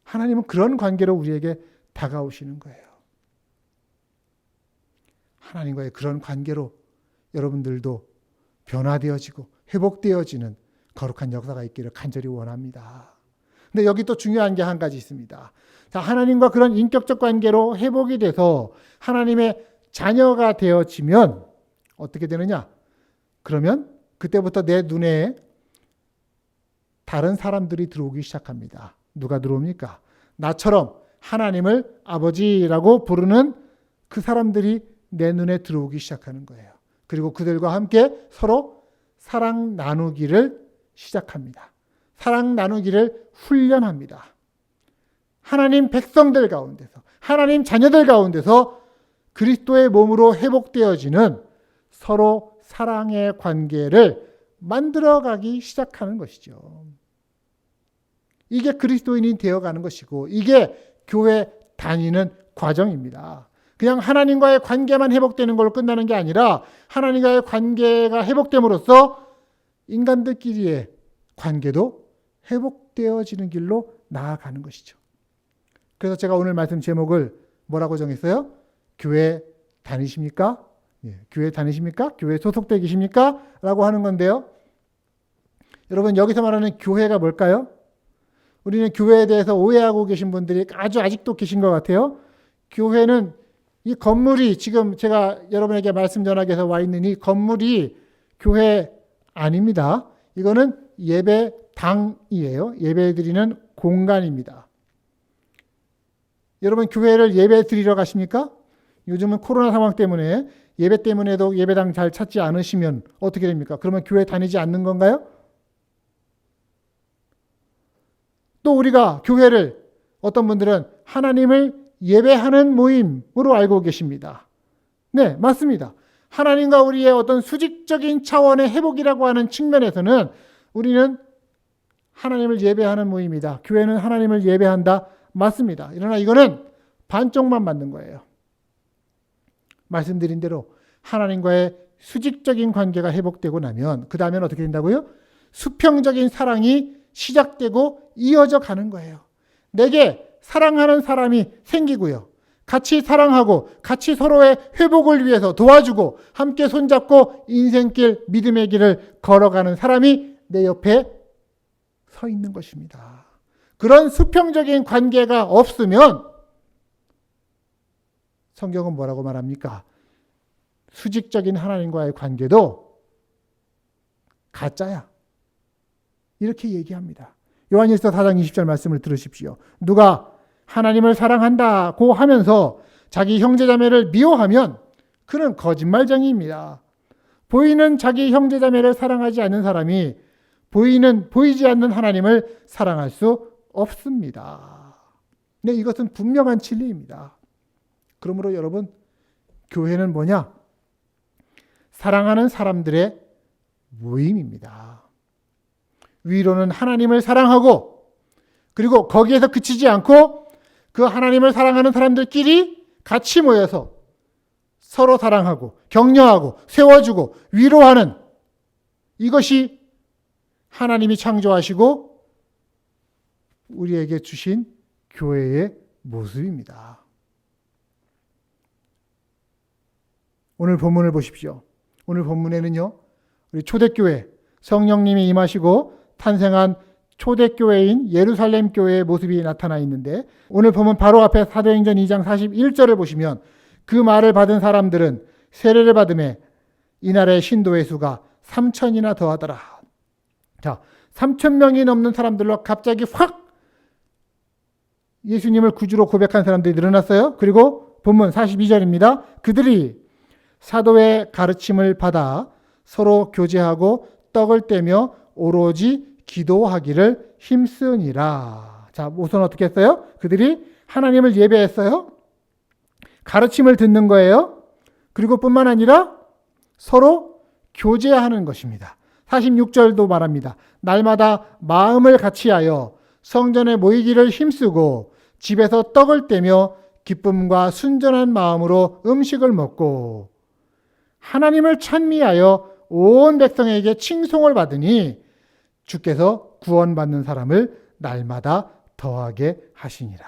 하나님은 그런 관계로 우리에게 다가오시는 거예요. 하나님과의 그런 관계로 여러분들도 변화되어지고 회복되어지는 거룩한 역사가 있기를 간절히 원합니다. 근데 여기 또 중요한 게 한 가지 있습니다. 자, 하나님과 그런 인격적 관계로 회복이 돼서 하나님의 자녀가 되어지면 어떻게 되느냐? 그러면 그때부터 내 눈에 다른 사람들이 들어오기 시작합니다. 누가 들어옵니까? 나처럼 하나님을 아버지라고 부르는 그 사람들이 내 눈에 들어오기 시작하는 거예요. 그리고 그들과 함께 서로 사랑 나누기를 시작합니다. 사랑 나누기를 훈련합니다. 하나님 백성들 가운데서, 하나님 자녀들 가운데서 그리스도의 몸으로 회복되어지는 서로 사랑의 관계를 만들어가기 시작하는 것이죠. 이게 그리스도인이 되어가는 것이고, 이게 교회 다니는 과정입니다. 그냥 하나님과의 관계만 회복되는 걸로 끝나는 게 아니라 하나님과의 관계가 회복됨으로써 인간들끼리의 관계도 회복되어지는 길로 나아가는 것이죠. 그래서 제가 오늘 말씀 제목을 뭐라고 정했어요? 교회 다니십니까? 교회 다니십니까? 교회 소속돼 계십니까? 라고 하는 건데요. 여러분, 여기서 말하는 교회가 뭘까요? 우리는 교회에 대해서 오해하고 계신 분들이 아직도 계신 것 같아요. 교회는 이 건물이, 지금 제가 여러분에게 말씀 전하기 위해서 와 있는 이 건물이 교회 아닙니다. 이거는 예배당이에요. 예배 드리는 공간입니다. 여러분, 교회를 예배 드리러 가십니까? 요즘은 코로나 상황 때문에 예배 때문에도 예배당 잘 찾지 않으시면 어떻게 됩니까? 그러면 교회 다니지 않는 건가요? 또 우리가 교회를, 어떤 분들은 하나님을 예배하는 모임으로 알고 계십니다. 네, 맞습니다. 하나님과 우리의 어떤 수직적인 차원의 회복이라고 하는 측면에서는 우리는 하나님을 예배하는 모임이다. 교회는 하나님을 예배한다. 맞습니다. 그러나 이거는 반쪽만 맞는 거예요. 말씀드린 대로 하나님과의 수직적인 관계가 회복되고 나면 그 다음엔 어떻게 된다고요? 수평적인 사랑이 시작되고 이어져 가는 거예요. 내게 사랑하는 사람이 생기고요. 같이 사랑하고 같이 서로의 회복을 위해서 도와주고 함께 손잡고 인생길, 믿음의 길을 걸어가는 사람이 내 옆에 서 있는 것입니다. 그런 수평적인 관계가 없으면 성경은 뭐라고 말합니까? 수직적인 하나님과의 관계도 가짜야. 이렇게 얘기합니다. 요한일서 4장 20절 말씀을 들으십시오. 누가 하나님을 사랑한다고 하면서 자기 형제자매를 미워하면 그는 거짓말쟁이입니다. 보이는 자기 형제자매를 사랑하지 않는 사람이 보이지 않는 하나님을 사랑할 수 없습니다. 네, 이것은 분명한 진리입니다. 그러므로 여러분, 교회는 뭐냐? 사랑하는 사람들의 모임입니다. 위로는 하나님을 사랑하고, 그리고 거기에서 그치지 않고 그 하나님을 사랑하는 사람들끼리 같이 모여서 서로 사랑하고 격려하고 세워주고 위로하는, 이것이 하나님이 창조하시고 우리에게 주신 교회의 모습입니다. 오늘 본문을 보십시오. 오늘 본문에는요, 우리 초대교회, 성령님이 임하시고 탄생한 초대교회인 예루살렘 교회의 모습이 나타나 있는데, 오늘 보면 바로 앞에 사도행전 2장 41절을 보시면 그 말을 받은 사람들은 세례를 받음에 이날의 신도의 수가 3,000이나 더하더라. 자, 3,000명이 넘는 사람들로 갑자기 확 예수님을 구주로 고백한 사람들이 늘어났어요. 그리고 본문 42절입니다. 그들이 사도의 가르침을 받아 서로 교제하고 떡을 떼며 오로지 기도하기를 힘쓰니라. 자, 우선 어떻게 했어요? 그들이 하나님을 예배했어요. 가르침을 듣는 거예요. 그리고 뿐만 아니라 서로 교제하는 것입니다. 46절도 말합니다. 날마다 마음을 같이하여 성전에 모이기를 힘쓰고 집에서 떡을 떼며 기쁨과 순전한 마음으로 음식을 먹고 하나님을 찬미하여 온 백성에게 칭송을 받으니 주께서 구원받는 사람을 날마다 더하게 하시니라.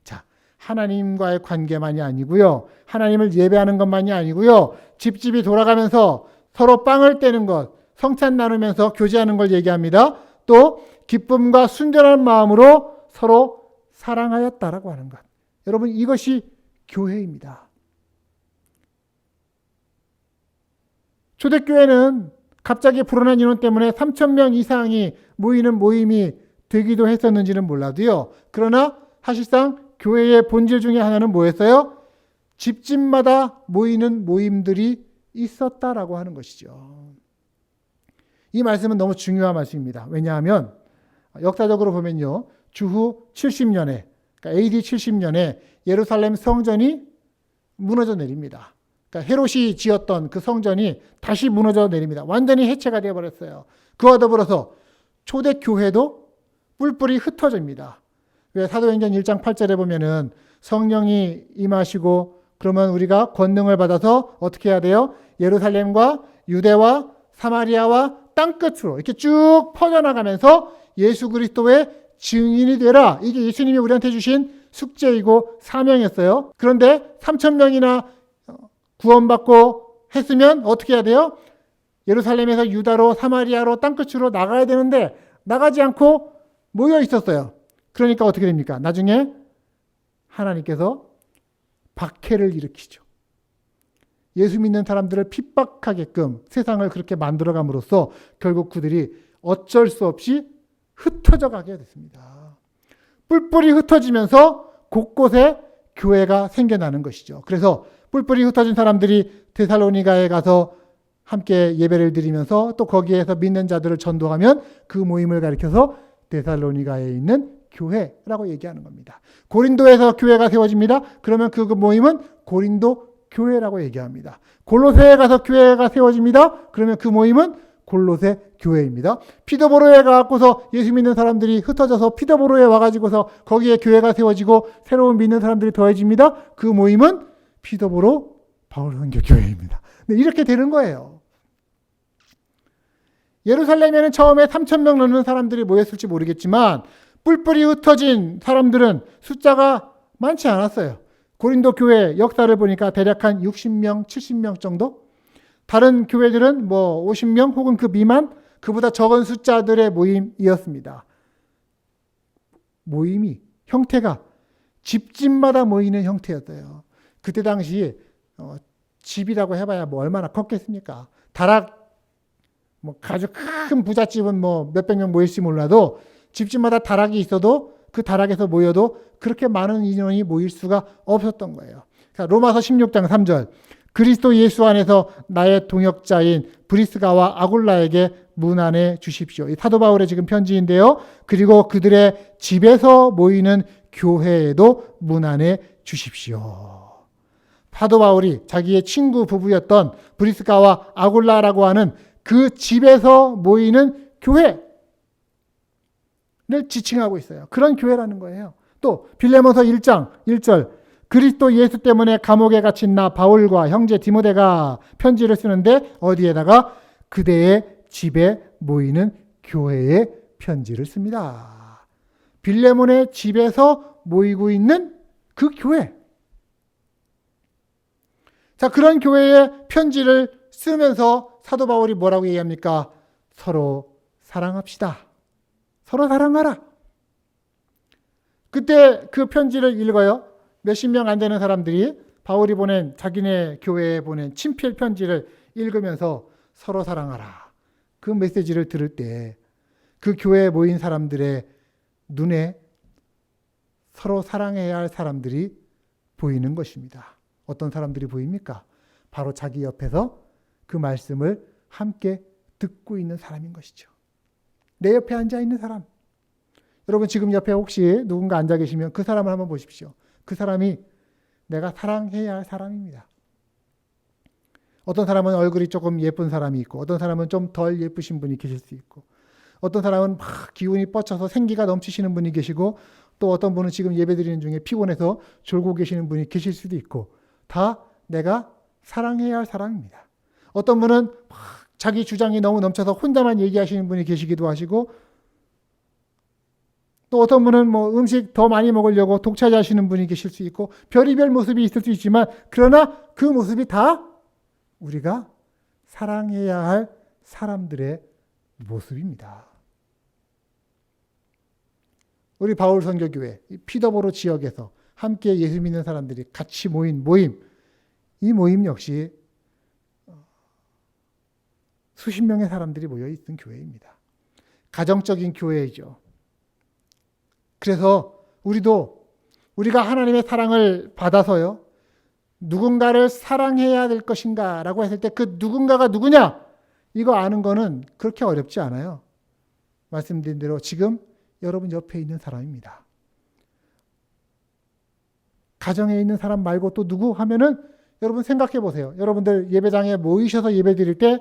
자, 하나님과의 관계만이 아니고요. 하나님을 예배하는 것만이 아니고요. 집집이 돌아가면서 서로 빵을 떼는 것, 성찬 나누면서 교제하는 걸 얘기합니다. 또 기쁨과 순전한 마음으로 서로 사랑하였다라고 하는 것. 여러분, 이것이 교회입니다. 초대교회는 갑자기 불어난 인원 때문에 3,000명 이상이 모이는 모임이 되기도 했었는지는 몰라도요. 그러나 사실상 교회의 본질 중에 하나는 뭐였어요? 집집마다 모이는 모임들이 있었다라고 하는 것이죠. 이 말씀은 너무 중요한 말씀입니다. 왜냐하면 역사적으로 보면요. 주후 70년에, 그러니까 AD 70년에 예루살렘 성전이 무너져 내립니다. 그러니까 헤롯이 지었던 그 성전이 다시 무너져 내립니다. 완전히 해체가 되어버렸어요. 그와 더불어서 초대교회도 뿔뿔이 흩어집니다. 왜 사도행전 1장 8절에 보면은 성령이 임하시고 그러면 우리가 권능을 받아서 어떻게 해야 돼요? 예루살렘과 유대와 사마리아와 땅끝으로 이렇게 쭉 퍼져나가면서 예수 그리스도의 증인이 되라. 이게 예수님이 우리한테 주신 숙제이고 사명이었어요. 그런데 3,000명이나 구원받고 했으면 어떻게 해야 돼요? 예루살렘에서 유다로 사마리아로 땅끝으로 나가야 되는데 나가지 않고 모여 있었어요. 그러니까 어떻게 됩니까? 나중에 하나님께서 박해를 일으키죠. 예수 믿는 사람들을 핍박하게끔 세상을 그렇게 만들어감으로써 결국 그들이 어쩔 수 없이 흩어져 가게 됐습니다. 뿔뿔이 흩어지면서 곳곳에 교회가 생겨나는 것이죠. 그래서 뿔뿔이 흩어진 사람들이 데살로니가에 가서 함께 예배를 드리면서 또 거기에서 믿는 자들을 전도하면 그 모임을 가리켜서 데살로니가에 있는 교회라고 얘기하는 겁니다. 고린도에서 교회가 세워집니다. 그러면 그 모임은 고린도 교회라고 얘기합니다. 골로새에 가서 교회가 세워집니다. 그러면 그 모임은 골로새 교회입니다. 피더보로에 가고서 예수 믿는 사람들이 흩어져서 피더보로에 와가지고서 거기에 교회가 세워지고 새로운 믿는 사람들이 더해집니다. 그 모임은 피더보로 바울선교 교회입니다. 네, 이렇게 되는 거예요. 예루살렘에는 처음에 3,000명 넘는 사람들이 모였을지 모르겠지만 뿔뿔이 흩어진 사람들은 숫자가 많지 않았어요. 고린도 교회 역사를 보니까 대략 한 60명, 70명 정도? 다른 교회들은 뭐 50명 혹은 그 미만, 그보다 적은 숫자들의 모임이었습니다. 모임이, 형태가 집집마다 모이는 형태였어요. 그때 당시 집이라고 해봐야 뭐 얼마나 컸겠습니까? 다락, 뭐 아주 큰 부잣집은 뭐 몇백 명 모일지 몰라도 집집마다 다락이 있어도 그 다락에서 모여도 그렇게 많은 인원이 모일 수가 없었던 거예요. 로마서 16장 3절 그리스도 예수 안에서 나의 동역자인 브리스가와 아굴라에게 문안해 주십시오. 이 사도 바울의 지금 편지인데요. 그리고 그들의 집에서 모이는 교회에도 문안해 주십시오. 사도 바울이 자기의 친구 부부였던 브리스가와 아굴라라고 하는 그 집에서 모이는 교회를 지칭하고 있어요. 그런 교회라는 거예요. 또 빌레몬서 1장 1절 그리스도 예수 때문에 감옥에 갇힌 나 바울과 형제 디모데가 편지를 쓰는데 어디에다가 그대의 집에 모이는 교회에 편지를 씁니다. 빌레몬의 집에서 모이고 있는 그 교회. 자, 그런 교회에 편지를 쓰면서 사도 바울이 뭐라고 얘기합니까? 서로 사랑합시다. 서로 사랑하라. 그때 그 편지를 읽어요. 몇십 명 안 되는 사람들이 바울이 보낸 자기네 교회에 보낸 친필 편지를 읽으면서 서로 사랑하라. 그 메시지를 들을 때 그 교회에 모인 사람들의 눈에 서로 사랑해야 할 사람들이 보이는 것입니다. 어떤 사람들이 보입니까? 바로 자기 옆에서 그 말씀을 함께 듣고 있는 사람인 것이죠. 내 옆에 앉아 있는 사람. 여러분 지금 옆에 혹시 누군가 앉아 계시면 그 사람을 한번 보십시오. 그 사람이 내가 사랑해야 할 사람입니다. 어떤 사람은 얼굴이 조금 예쁜 사람이 있고 어떤 사람은 좀 덜 예쁘신 분이 계실 수 있고 어떤 사람은 막 기운이 뻗쳐서 생기가 넘치시는 분이 계시고 또 어떤 분은 지금 예배드리는 중에 피곤해서 졸고 계시는 분이 계실 수도 있고 다 내가 사랑해야 할 사람입니다. 어떤 분은 막 자기 주장이 너무 넘쳐서 혼자만 얘기하시는 분이 계시기도 하시고 또 어떤 분은 뭐 음식 더 많이 먹으려고 독차지하시는 분이 계실 수 있고 별의별 모습이 있을 수 있지만 그러나 그 모습이 다 우리가 사랑해야 할 사람들의 모습입니다. 우리 바울 선교교회 피더보로 지역에서 함께 예수 믿는 사람들이 같이 모인 모임, 이 모임 역시 수십 명의 사람들이 모여 있던 교회입니다. 가정적인 교회이죠. 그래서 우리가 하나님의 사랑을 받아서요, 누군가를 사랑해야 될 것인가 라고 했을 때 그 누군가가 누구냐? 이거 아는 거는 그렇게 어렵지 않아요. 말씀드린 대로 지금 여러분 옆에 있는 사람입니다. 가정에 있는 사람 말고 또 누구 하면은 여러분 생각해 보세요. 여러분들 예배장에 모이셔서 예배 드릴 때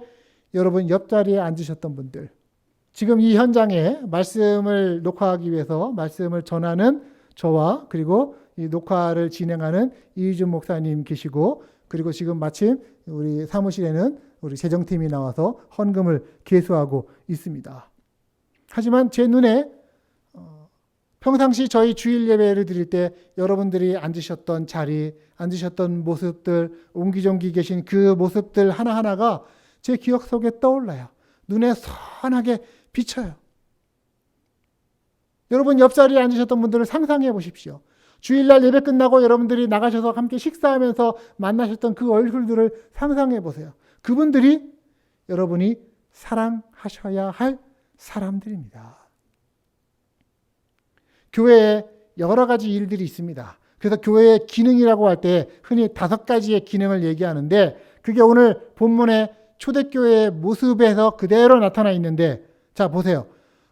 여러분 옆자리에 앉으셨던 분들, 지금 이 현장에 말씀을 녹화하기 위해서 말씀을 전하는 저와 그리고 이 녹화를 진행하는 이희준 목사님 계시고 그리고 지금 마침 우리 사무실에는 우리 재정팀이 나와서 헌금을 계수하고 있습니다. 하지만 제 눈에 평상시 저희 주일 예배를 드릴 때 여러분들이 앉으셨던 자리, 앉으셨던 모습들, 옹기종기 계신 그 모습들 하나하나가 제 기억 속에 떠올라요. 눈에 선하게 비쳐요. 여러분 옆자리에 앉으셨던 분들을 상상해 보십시오. 주일날 예배 끝나고 여러분들이 나가셔서 함께 식사하면서 만나셨던 그 얼굴들을 상상해 보세요. 그분들이 여러분이 사랑하셔야 할 사람들입니다. 교회에 여러 가지 일들이 있습니다. 그래서 교회의 기능이라고 할 때 흔히 5가지의 기능을 얘기하는데 그게 오늘 본문의 초대교회의 모습에서 그대로 나타나 있는데 자 보세요.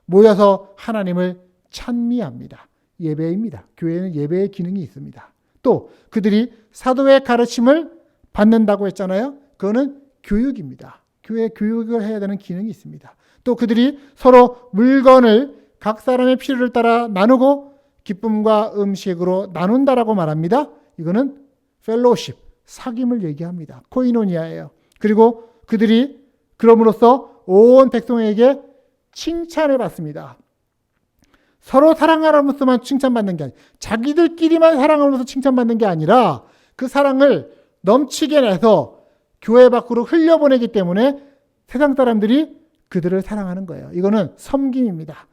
모여서 하나님을 찬미합니다. 예배입니다. 교회는 예배의 기능이 있습니다. 또 그들이 사도의 가르침을 받는다고 했잖아요. 그거는 교육입니다. 교회 교육을 해야 되는 기능이 있습니다. 또 그들이 서로 물건을 각 사람의 필요를 따라 나누고 기쁨과 음식으로 나눈다라고 말합니다. 이거는 펠로우십, 사귐을 얘기합니다. 코이노니아예요. 그리고 그들이 그럼으로써 온 백성에게 칭찬을 받습니다. 서로 사랑하면서만 칭찬받는 게 아니라 자기들끼리만 사랑하면서 칭찬받는 게 아니라 그 사랑을 넘치게 내서 교회 밖으로 흘려보내기 때문에 세상 사람들이 그들을 사랑하는 거예요. 이거는 섬김입니다.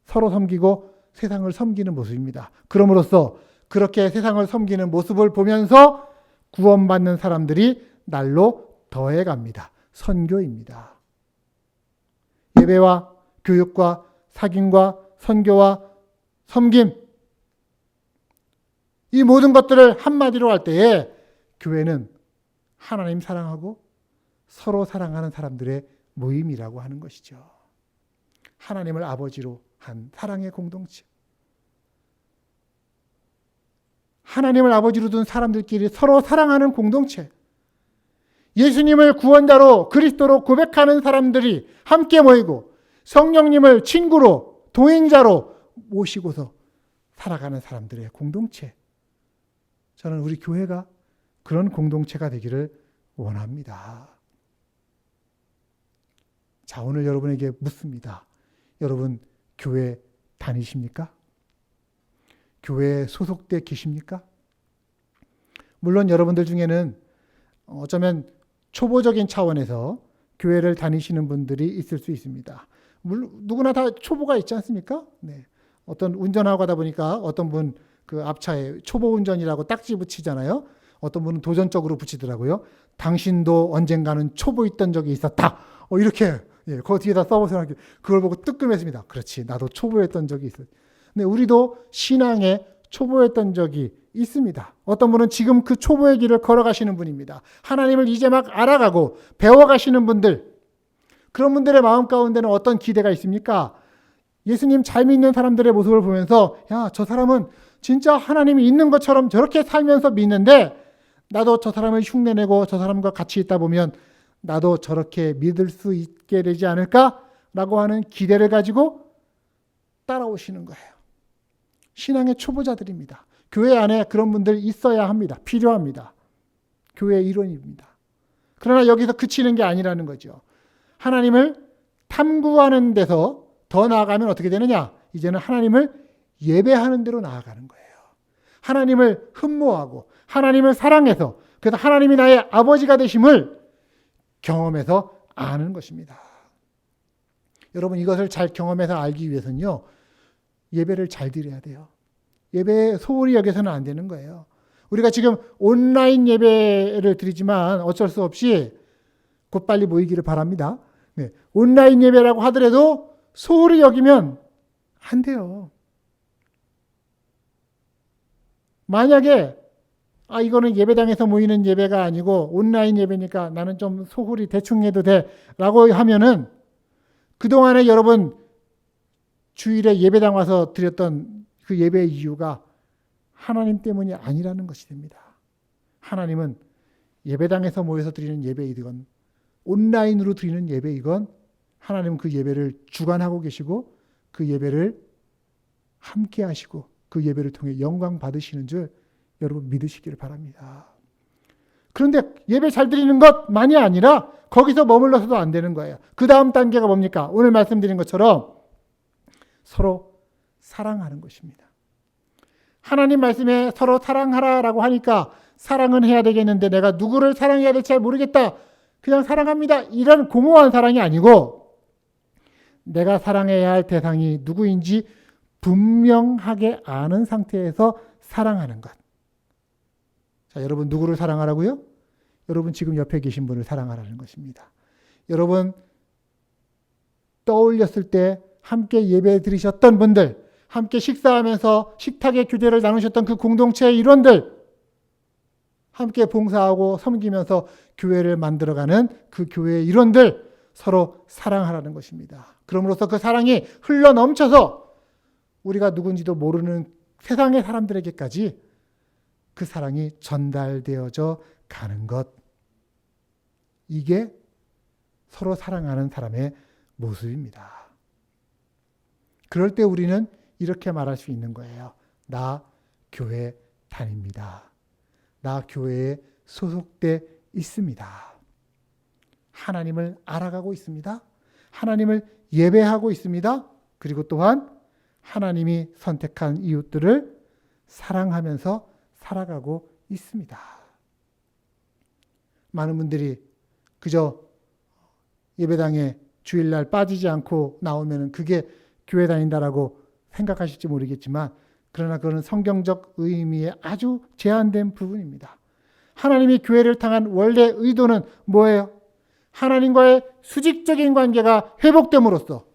서로 섬기고 세상을 섬기는 모습입니다. 그럼으로써 그렇게 세상을 섬기는 모습을 보면서 구원받는 사람들이 날로 더해갑니다. 선교입니다. 예배와 교육과 사귐과 선교와 섬김, 이 모든 것들을 한마디로 할 때에 교회는 하나님 사랑하고 서로 사랑하는 사람들의 모임이라고 하는 것이죠. 하나님을 아버지로 한 사랑의 공동체. 하나님을 아버지로 둔 사람들끼리 서로 사랑하는 공동체. 예수님을 구원자로 그리스도로 고백하는 사람들이 함께 모이고 성령님을 친구로 동행자로 모시고서 살아가는 사람들의 공동체. 저는 우리 교회가 그런 공동체가 되기를 원합니다. 자, 오늘 여러분에게 묻습니다. 여러분 교회 다니십니까? 교회에 소속돼 계십니까? 물론 여러분들 중에는 어쩌면 초보적인 차원에서 교회를 다니시는 분들이 있을 수 있습니다. 물론 누구나 다 초보가 있지 않습니까? 네. 어떤 운전하고 가다 보니까 어떤 분 그 앞차에 초보 운전이라고 딱지 붙이잖아요. 어떤 분은 도전적으로 붙이더라고요. 당신도 언젠가는 초보였던 적이 있었다. 이렇게 그 뒤에다 써보세요. 그걸 보고 뜨끔했습니다. 그렇지, 나도 초보였던 적이 있어. 근데 우리도 신앙에 초보였던 적이 있습니다. 어떤 분은 지금 그 초보의 길을 걸어가시는 분입니다. 하나님을 이제 막 알아가고 배워가시는 분들, 그런 분들의 마음 가운데는 어떤 기대가 있습니까? 예수님 잘 믿는 사람들의 모습을 보면서 야, 저 사람은 진짜 하나님이 있는 것처럼 저렇게 살면서 믿는데 나도 저 사람을 흉내내고 저 사람과 같이 있다 보면 나도 저렇게 믿을 수 있게 되지 않을까라고 하는 기대를 가지고 따라오시는 거예요. 신앙의 초보자들입니다. 교회 안에 그런 분들 있어야 합니다. 필요합니다. 교회의 일원입니다. 그러나 여기서 그치는 게 아니라는 거죠. 하나님을 탐구하는 데서 더 나아가면 어떻게 되느냐? 이제는 하나님을 예배하는 대로 나아가는 거예요. 하나님을 흠모하고 하나님을 사랑해서 그래서 하나님이 나의 아버지가 되심을 경험해서 아는 것입니다. 여러분 이것을 잘 경험해서 알기 위해서는요. 예배를 잘 드려야 돼요. 예배에 소홀히 여겨서는 안 되는 거예요. 우리가 지금 온라인 예배를 드리지만 어쩔 수 없이 곧 빨리 모이기를 바랍니다. 네, 온라인 예배라고 하더라도 소홀히 여기면 안 돼요. 만약에 이거는 예배당에서 모이는 예배가 아니고 온라인 예배니까 나는 좀 소홀히 대충 해도 돼 라고 하면은 그동안에 여러분 주일에 예배당 와서 드렸던 그 예배의 이유가 하나님 때문이 아니라는 것이 됩니다. 하나님은 예배당에서 모여서 드리는 예배이건 온라인으로 드리는 예배이건 하나님은 그 예배를 주관하고 계시고 그 예배를 함께 하시고 그 예배를 통해 영광 받으시는 줄 여러분 믿으시기를 바랍니다. 그런데 예배 잘 드리는 것만이 아니라 거기서 머물러서도 안 되는 거예요. 그 다음 단계가 뭡니까? 오늘 말씀드린 것처럼 서로 사랑하는 것입니다. 하나님 말씀에 서로 사랑하라라고 하니까 사랑은 해야 되겠는데 내가 누구를 사랑해야 될지 잘 모르겠다. 그냥 사랑합니다. 이런 공허한 사랑이 아니고 내가 사랑해야 할 대상이 누구인지 분명하게 아는 상태에서 사랑하는 것. 자, 여러분 누구를 사랑하라고요? 여러분 지금 옆에 계신 분을 사랑하라는 것입니다. 여러분 떠올렸을 때 함께 예배 드리셨던 분들, 함께 식사하면서 식탁의 교제를 나누셨던 그 공동체의 일원들, 함께 봉사하고 섬기면서 교회를 만들어가는 그 교회의 일원들 서로 사랑하라는 것입니다. 그럼으로써 그 사랑이 흘러 넘쳐서 우리가 누군지도 모르는 세상의 사람들에게까지 그 사랑이 전달되어져 가는 것. 이게 서로 사랑하는 사람의 모습입니다. 그럴 때 우리는 이렇게 말할 수 있는 거예요. 나 교회 다닙니다. 나 교회에 소속돼 있습니다. 하나님을 알아가고 있습니다. 하나님을 예배하고 있습니다. 그리고 또한 하나님이 선택한 이웃들을 사랑하면서 살아가고 있습니다. 많은 분들이 그저 예배당에 주일날 빠지지 않고 나오면 그게 교회 다닌다라고 생각하실지 모르겠지만 그러나 그거는 성경적 의미에 아주 제한된 부분입니다. 하나님이 교회를 향한 원래 의도는 뭐예요? 하나님과의 수직적인 관계가 회복됨으로써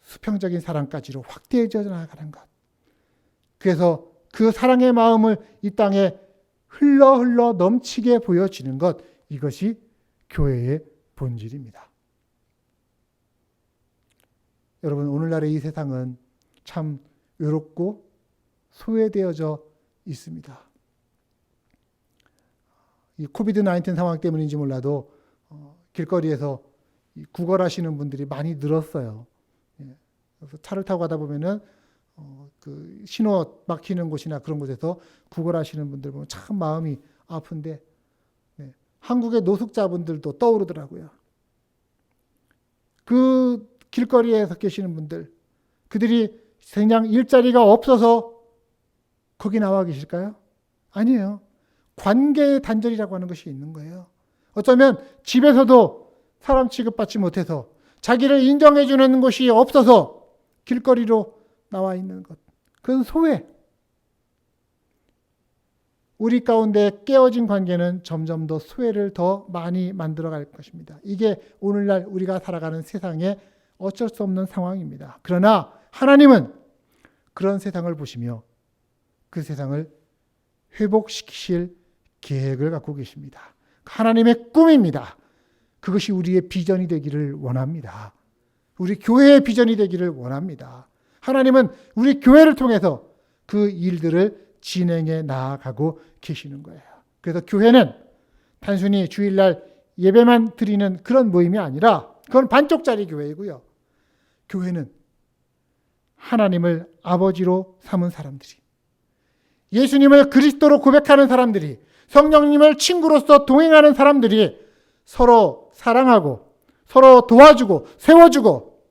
수평적인 사랑까지로 확대해져 나가는 것. 그래서 그 사랑의 마음을 이 땅에 흘러 넘치게 보여지는 것. 이것이 교회의 본질입니다. 여러분 오늘날의 이 세상은 참 외롭고 소외되어져 있습니다. 이 코비드-19 상황 때문인지 몰라도 길거리에서 구걸하시는 분들이 많이 늘었어요. 그래서 차를 타고 가다 보면은 그 신호 막히는 곳이나 그런 곳에서 구걸하시는 분들 보면 참 마음이 아픈데 한국의 노숙자분들도 떠오르더라고요. 그 길거리에서 계시는 분들, 그들이 그냥 일자리가 없어서 거기 나와 계실까요? 아니에요. 관계의 단절이라고 하는 것이 있는 거예요. 어쩌면 집에서도 사람 취급받지 못해서 자기를 인정해 주는 곳이 없어서 길거리로 나와 있는 것. 그건 소외. 우리 가운데 깨어진 관계는 점점 더 소외를 더 많이 만들어갈 것입니다. 이게 오늘날 우리가 살아가는 세상의 어쩔 수 없는 상황입니다. 그러나 하나님은 그런 세상을 보시며 그 세상을 회복시키실 계획을 갖고 계십니다. 하나님의 꿈입니다. 그것이 우리의 비전이 되기를 원합니다. 우리 교회의 비전이 되기를 원합니다. 하나님은 우리 교회를 통해서 그 일들을 진행해 나아가고 계시는 거예요. 그래서 교회는 단순히 주일날 예배만 드리는 그런 모임이 아니라 그건 반쪽짜리 교회이고요. 교회는 하나님을 아버지로 삼은 사람들이, 예수님을 그리스도로 고백하는 사람들이, 성령님을 친구로서 동행하는 사람들이 서로 사랑하고 서로 도와주고 세워주고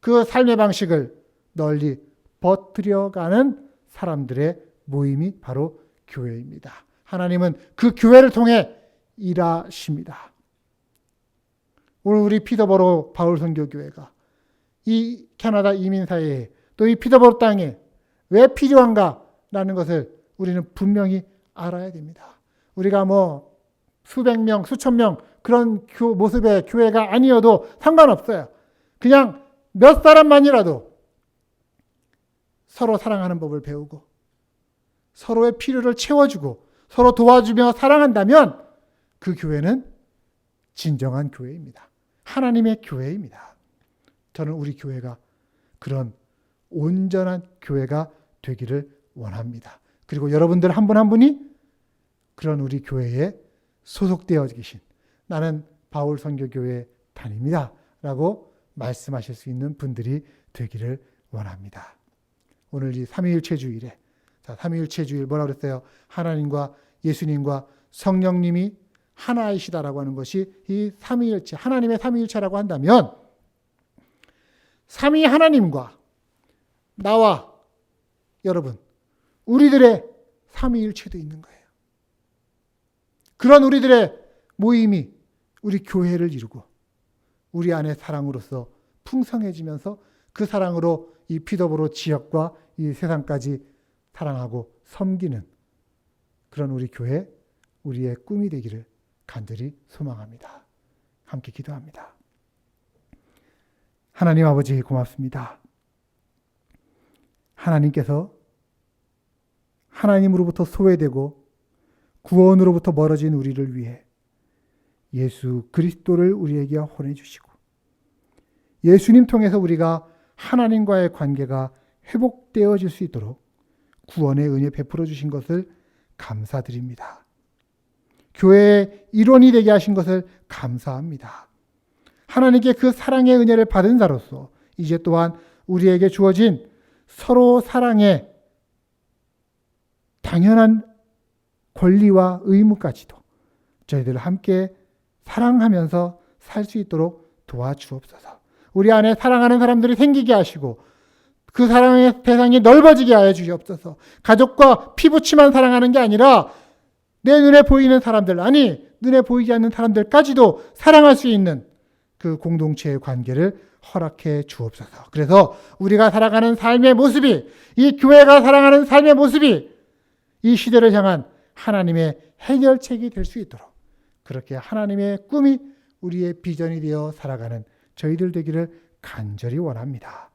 그 삶의 방식을 널리 퍼뜨려가는 사람들의 모임이 바로 교회입니다. 하나님은 그 교회를 통해 일하십니다. 오늘 우리 피터버로 바울 선교교회가 이 캐나다 이민사회에 또 이 피터버로 땅에 왜 필요한가라는 것을 우리는 분명히 알아야 됩니다. 우리가 뭐 수백 명, 수천 명 그런 모습의 교회가 아니어도 상관없어요. 그냥 몇 사람만이라도 서로 사랑하는 법을 배우고 서로의 필요를 채워주고 서로 도와주며 사랑한다면 그 교회는 진정한 교회입니다. 하나님의 교회입니다. 저는 우리 교회가 그런 온전한 교회가 되기를 원합니다. 그리고 여러분들 한 분 한 분이 그런 우리 교회에 소속되어 계신, 나는 바울 선교교회 다닙니다 라고 말씀하실 수 있는 분들이 되기를 원합니다. 오늘 이 삼위일체 주일에, 삼위일체 주일 뭐라고 그랬어요? 하나님과 예수님과 성령님이 하나이시다라고 하는 것이 이 삼위일체, 하나님의 삼위일체라고 한다면 삼위 하나님과 나와 여러분, 우리들의 삼위일체도 있는 거예요. 그런 우리들의 모임이 우리 교회를 이루고 우리 안에 사랑으로서 풍성해지면서 그 사랑으로 이 피더브로 지역과 이 세상까지 사랑하고 섬기는 그런 우리 교회, 우리의 꿈이 되기를 간절히 소망합니다. 함께 기도합니다. 하나님 아버지 고맙습니다. 하나님께서 하나님으로부터 소외되고 구원으로부터 멀어진 우리를 위해 예수 그리스도를 우리에게 보내주시고 예수님 통해서 우리가 하나님과의 관계가 회복되어질 수 있도록 구원의 은혜 베풀어 주신 것을 감사드립니다. 교회의 일원이 되게 하신 것을 감사합니다. 하나님께 그 사랑의 은혜를 받은 자로서 이제 또한 우리에게 주어진 서로 사랑의 당연한 권리와 의무까지도 저희들 함께 사랑하면서 살 수 있도록 도와주옵소서. 우리 안에 사랑하는 사람들이 생기게 하시고 그 사랑의 대상이 넓어지게 하여 주시옵소서. 가족과 피부치만 사랑하는 게 아니라 내 눈에 보이는 사람들, 아니 눈에 보이지 않는 사람들까지도 사랑할 수 있는 그 공동체의 관계를 허락해 주옵소서. 그래서 우리가 살아가는 삶의 모습이, 이 교회가 살아가는 삶의 모습이 이 시대를 향한 하나님의 해결책이 될 수 있도록 그렇게 하나님의 꿈이 우리의 비전이 되어 살아가는 저희들 되기를 간절히 원합니다.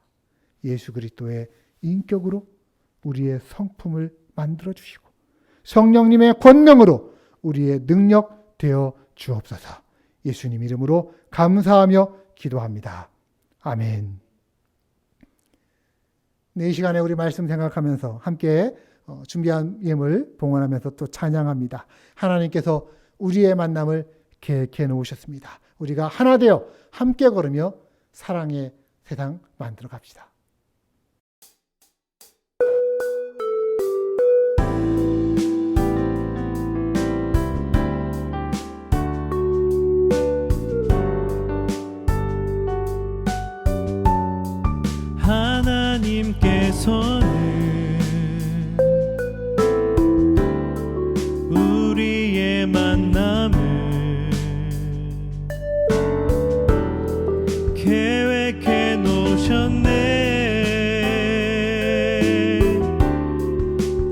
예수 그리스도의 인격으로 우리의 성품을 만들어 주시고 성령님의 권능으로 우리의 능력 되어 주옵소서. 예수님 이름으로 감사하며 기도합니다. 아멘. 이 시간에 우리 말씀 생각하면서 함께 준비한 예물 봉헌하면서 또 찬양합니다. 하나님께서 우리의 만남을 계획해 놓으셨습니다. 우리가 하나 되어 함께 걸으며 사랑의 세상 만들어 갑시다. 하나님께서는 우리의 만남을 계획해 놓으셨네.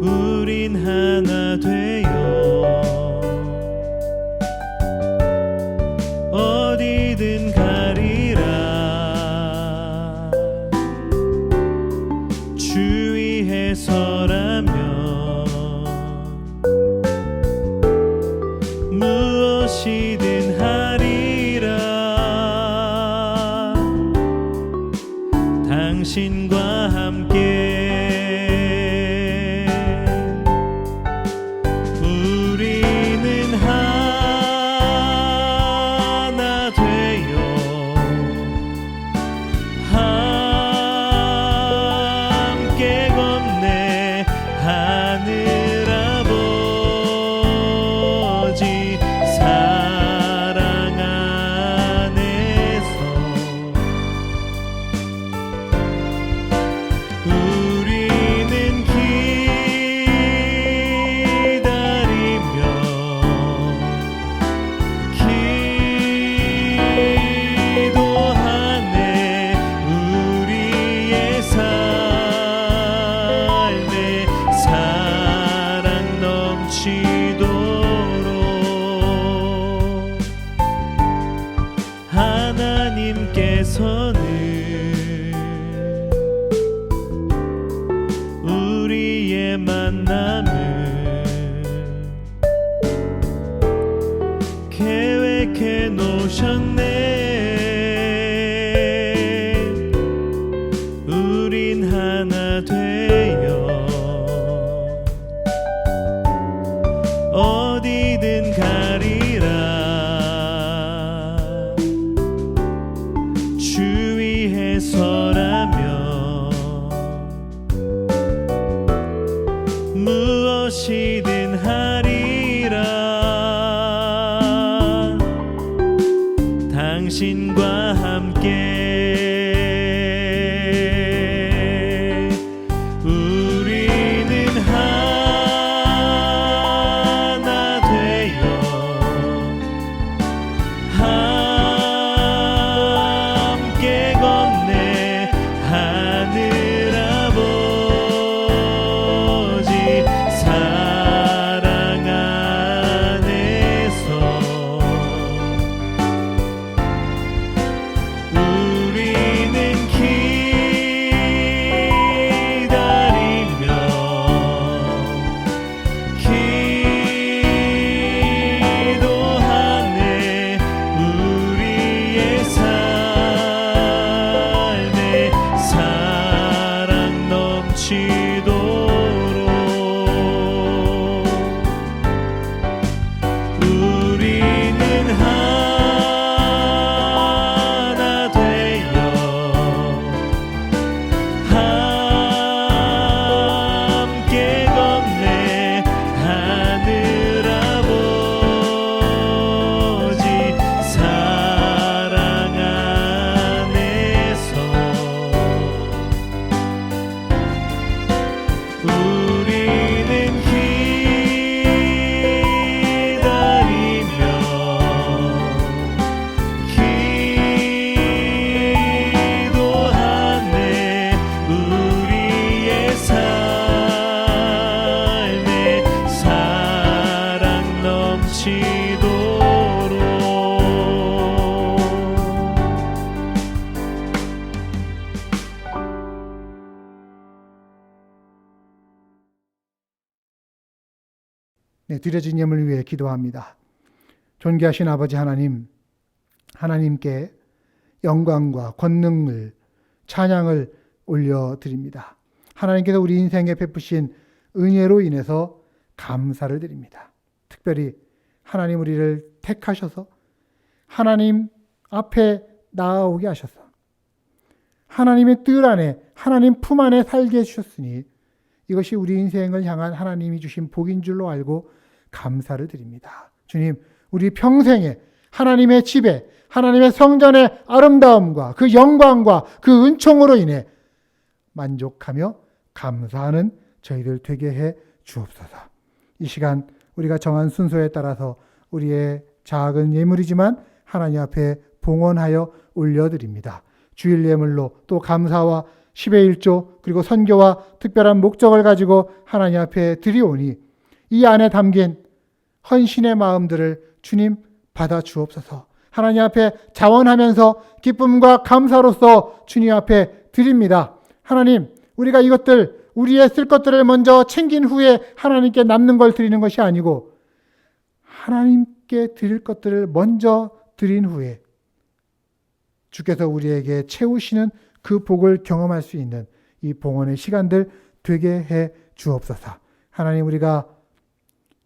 우린 하나 되어 어디든 가리라. 주위에서라면 무엇이든 하리라. 당신과 함께 만남을 계획해 놓으셨네. 우린 하나 되어 어디든 가리라. 주위에 서라며 무엇이든 하리라. 당신과 함께 우리는 하나 되어 함께 걷네. 하늘 아버지 사랑 안에서 우리는 기다리며 기도하네. 우리의 삶에 사랑 넘치도록 우리는 하나 되어 함께 걷네. 하늘 아버지 사랑 안에서 우리는 기다리며 기도하네. 우리의 삶에 사랑 넘치도록 네, 드려진 예물 위해 기도합니다. 존귀하신 아버지 하나님, 하나님께 영광과 권능을 찬양을 올려드립니다. 하나님께서 우리 인생에 베푸신 은혜로 인해서 감사를 드립니다. 특별히 하나님 우리를 택하셔서 하나님 앞에 나아오게 하셔서 하나님의 뜰 안에, 하나님 품 안에 살게 해주셨으니 이것이 우리 인생을 향한 하나님이 주신 복인 줄로 알고 감사를 드립니다. 주님, 우리 평생에 하나님의 집에, 하나님의 성전의 아름다움과 그 영광과 그 은총으로 인해 만족하며 감사하는 저희들 되게 해 주옵소서. 이 시간 우리가 정한 순서에 따라서 우리의 작은 예물이지만 하나님 앞에 봉헌하여 올려드립니다. 주일 예물로 또 감사와 10의 1조 그리고 선교와 특별한 목적을 가지고 하나님 앞에 드리오니 이 안에 담긴 헌신의 마음들을 주님 받아 주옵소서. 하나님 앞에 자원하면서 기쁨과 감사로서 주님 앞에 드립니다. 하나님, 우리가 이것들 우리의 쓸 것들을 먼저 챙긴 후에 하나님께 남는 걸 드리는 것이 아니고 하나님께 드릴 것들을 먼저 드린 후에 주께서 우리에게 채우시는 그 복을 경험할 수 있는 이 봉헌의 시간들 되게 해 주옵소서. 하나님, 우리가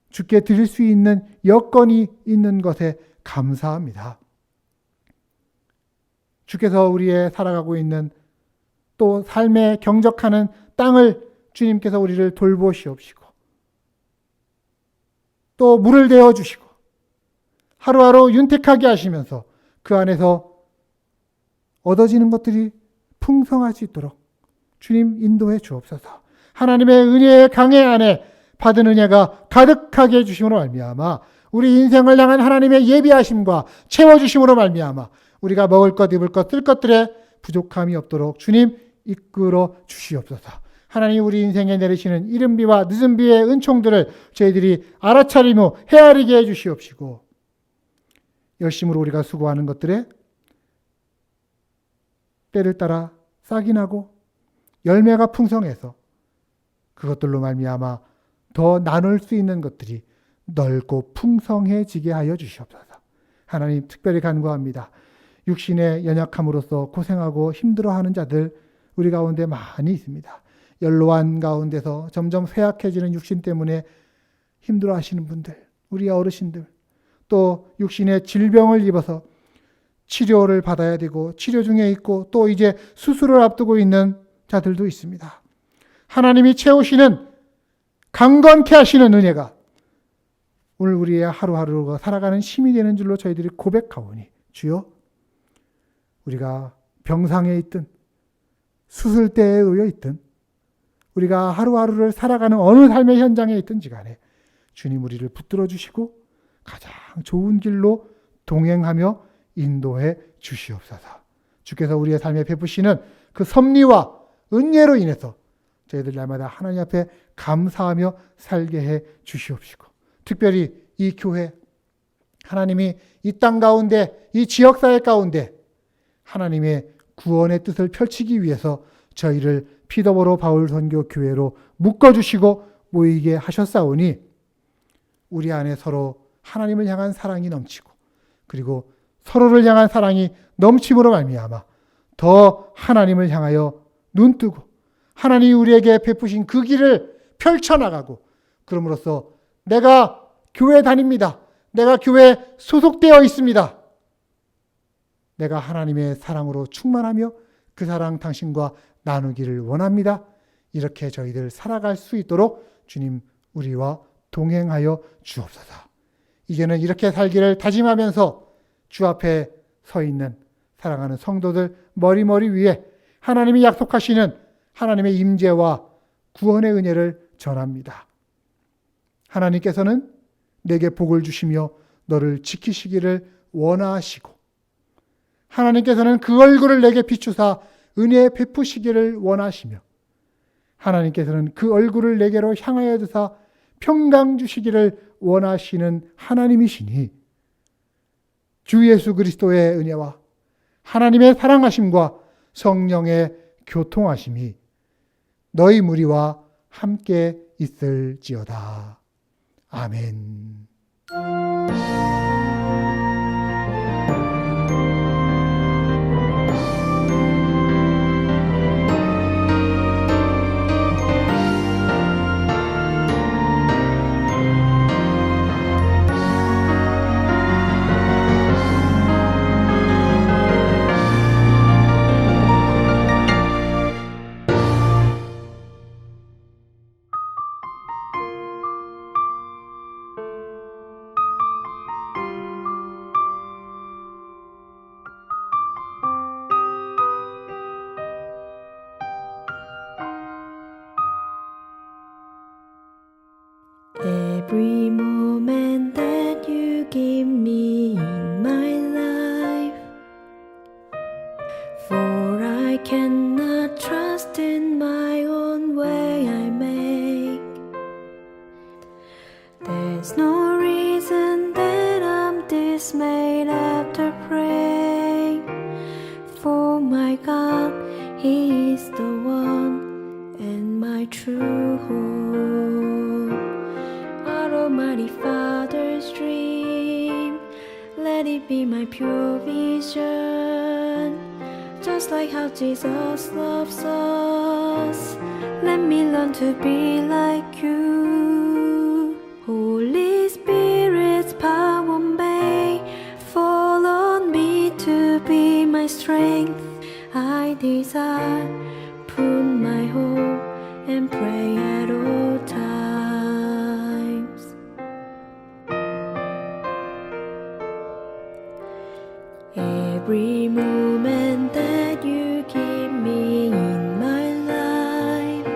주께 드릴 수 있는 여건이 있는 것에 감사합니다. 주께서 우리의 살아가고 있는 또 삶에 경적하는 땅을 주님께서 우리를 돌보시옵시고 또 물을 대어 주시고 하루하루 윤택하게 하시면서 그 안에서 얻어지는 것들이 풍성할 수 있도록 주님 인도해 주옵소서. 하나님의 은혜의 강해 안에 받은 은혜가 가득하게 해주심으로 말미암아 우리 인생을 향한 하나님의 예비하심과 채워주심으로 말미암아 우리가 먹을 것, 입을 것, 쓸 것들에 부족함이 없도록 주님 이끌어 주시옵소서. 하나님, 우리 인생에 내리시는 이른 비와 늦은 비의 은총들을 저희들이 알아차리며 헤아리게 해주시옵시고 열심으로 우리가 수고하는 것들에 때를 따라 싹이 나고 열매가 풍성해서 그것들로 말미암아 더 나눌 수 있는 것들이 넓고 풍성해지게 하여 주시옵소서. 하나님 특별히 간구합니다. 육신의 연약함으로써 고생하고 힘들어하는 자들 우리 가운데 많이 있습니다. 연로한 가운데서 점점 쇠약해지는 육신 때문에 힘들어하시는 분들, 우리 어르신들, 또 육신의 질병을 입어서 치료를 받아야 되고 치료 중에 있고 또 이제 수술을 앞두고 있는 자들도 있습니다. 하나님이 채우시는 강건케 하시는 은혜가 오늘 우리의 하루하루가 살아가는 힘이 되는 줄로 저희들이 고백하오니 주여, 우리가 병상에 있든 수술대에 놓여 있든 우리가 하루하루를 살아가는 어느 삶의 현장에 있든지 간에 주님 우리를 붙들어 주시고 가장 좋은 길로 동행하며 인도해 주시옵소서. 주께서 우리의 삶에 베푸시는 그 섭리와 은혜로 인해서 저희들 날마다 하나님 앞에 감사하며 살게 해 주시옵시고, 특별히 이 교회, 하나님이 이 땅 가운데, 이 지역사회 가운데 하나님의 구원의 뜻을 펼치기 위해서 저희를 피더보로 바울 선교 교회로 묶어주시고 모이게 하셨사오니 우리 안에 서로 하나님을 향한 사랑이 넘치고 그리고 서로를 향한 사랑이 넘침으로 말미암아 더 하나님을 향하여 눈뜨고 하나님이 우리에게 베푸신 그 길을 펼쳐나가고, 그럼으로써 내가 교회 다닙니다. 내가 교회에 소속되어 있습니다. 내가 하나님의 사랑으로 충만하며 그 사랑 당신과 나누기를 원합니다. 이렇게 저희들 살아갈 수 있도록 주님 우리와 동행하여 주옵소서. 이제는 이렇게 살기를 다짐하면서 주 앞에 서 있는 사랑하는 성도들 머리머리 위에 하나님이 약속하시는 하나님의 임재와 구원의 은혜를 전합니다. 하나님께서는 내게 복을 주시며 너를 지키시기를 원하시고, 하나님께서는 그 얼굴을 내게 비추사 은혜 베푸시기를 원하시며, 하나님께서는 그 얼굴을 내게로 향하여 드사 평강 주시기를 원하시는 하나님이시니 주 예수 그리스도의 은혜와 하나님의 사랑하심과 성령의 교통하심이 너희 무리와 함께 있을지어다. 아멘. Every moment that you give me in my life, for I cannot trust in my own way I make. There's no reason that I'm dismayed after praying, for my God, He is the one and my true hope. Almighty Father's dream, let it be my pure vision. Just like how Jesus loves us, let me learn to be like you. Holy Spirit's power may fall on me to be my strength. I desire, put my hope and pray at all times. Every moment that you give me in my life,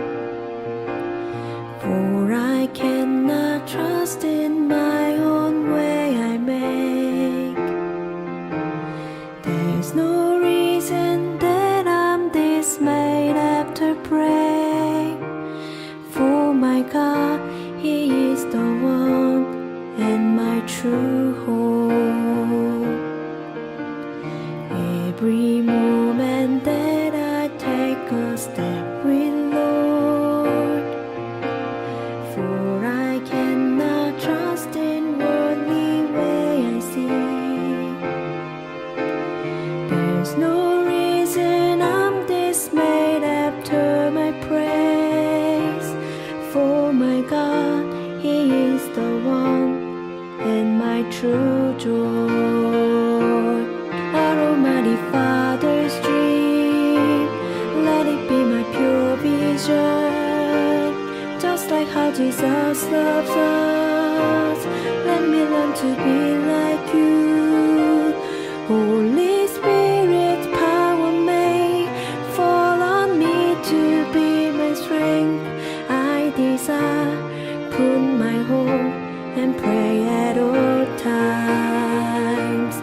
for I cannot trust in my own way I make. There's no reason that I'm dismayed after praying, for my God, He is the one and my true hope. Every moment that I take a step with Lord, for true joy. Our Almighty Father's dream, let it be my pure vision. Just like how Jesus loves us, let me learn to be like you. Holy Spirit, power may fall on me to be my strength. I desire, put my hope and pray at all times.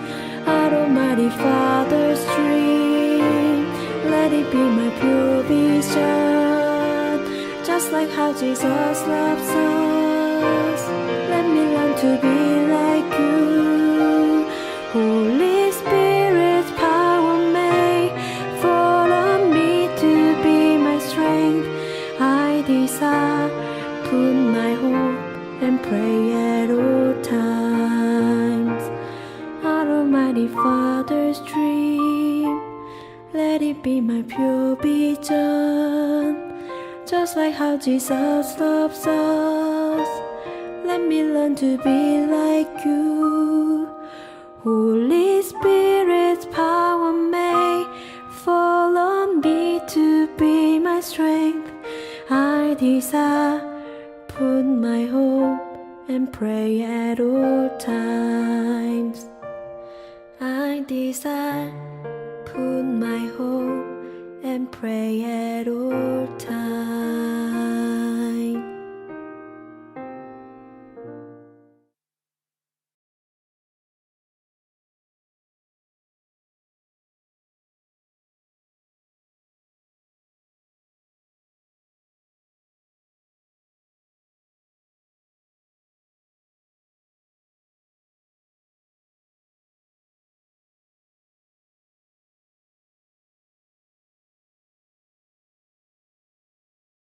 Our Almighty Father's dream, let it be my pure vision. Just like how Jesus loves us, let me learn to be like you. Holy Spirit, power may fall on me to be my strength. I desire, put my hope and pray at all times. Our Almighty Father's dream, let it be my pure vision. Just like how Jesus loves us, let me learn to be like you. Holy Spirit's power may fall on me to be my strength. I desire, put my hope and pray at all times. I desire, put my hope and pray at all times.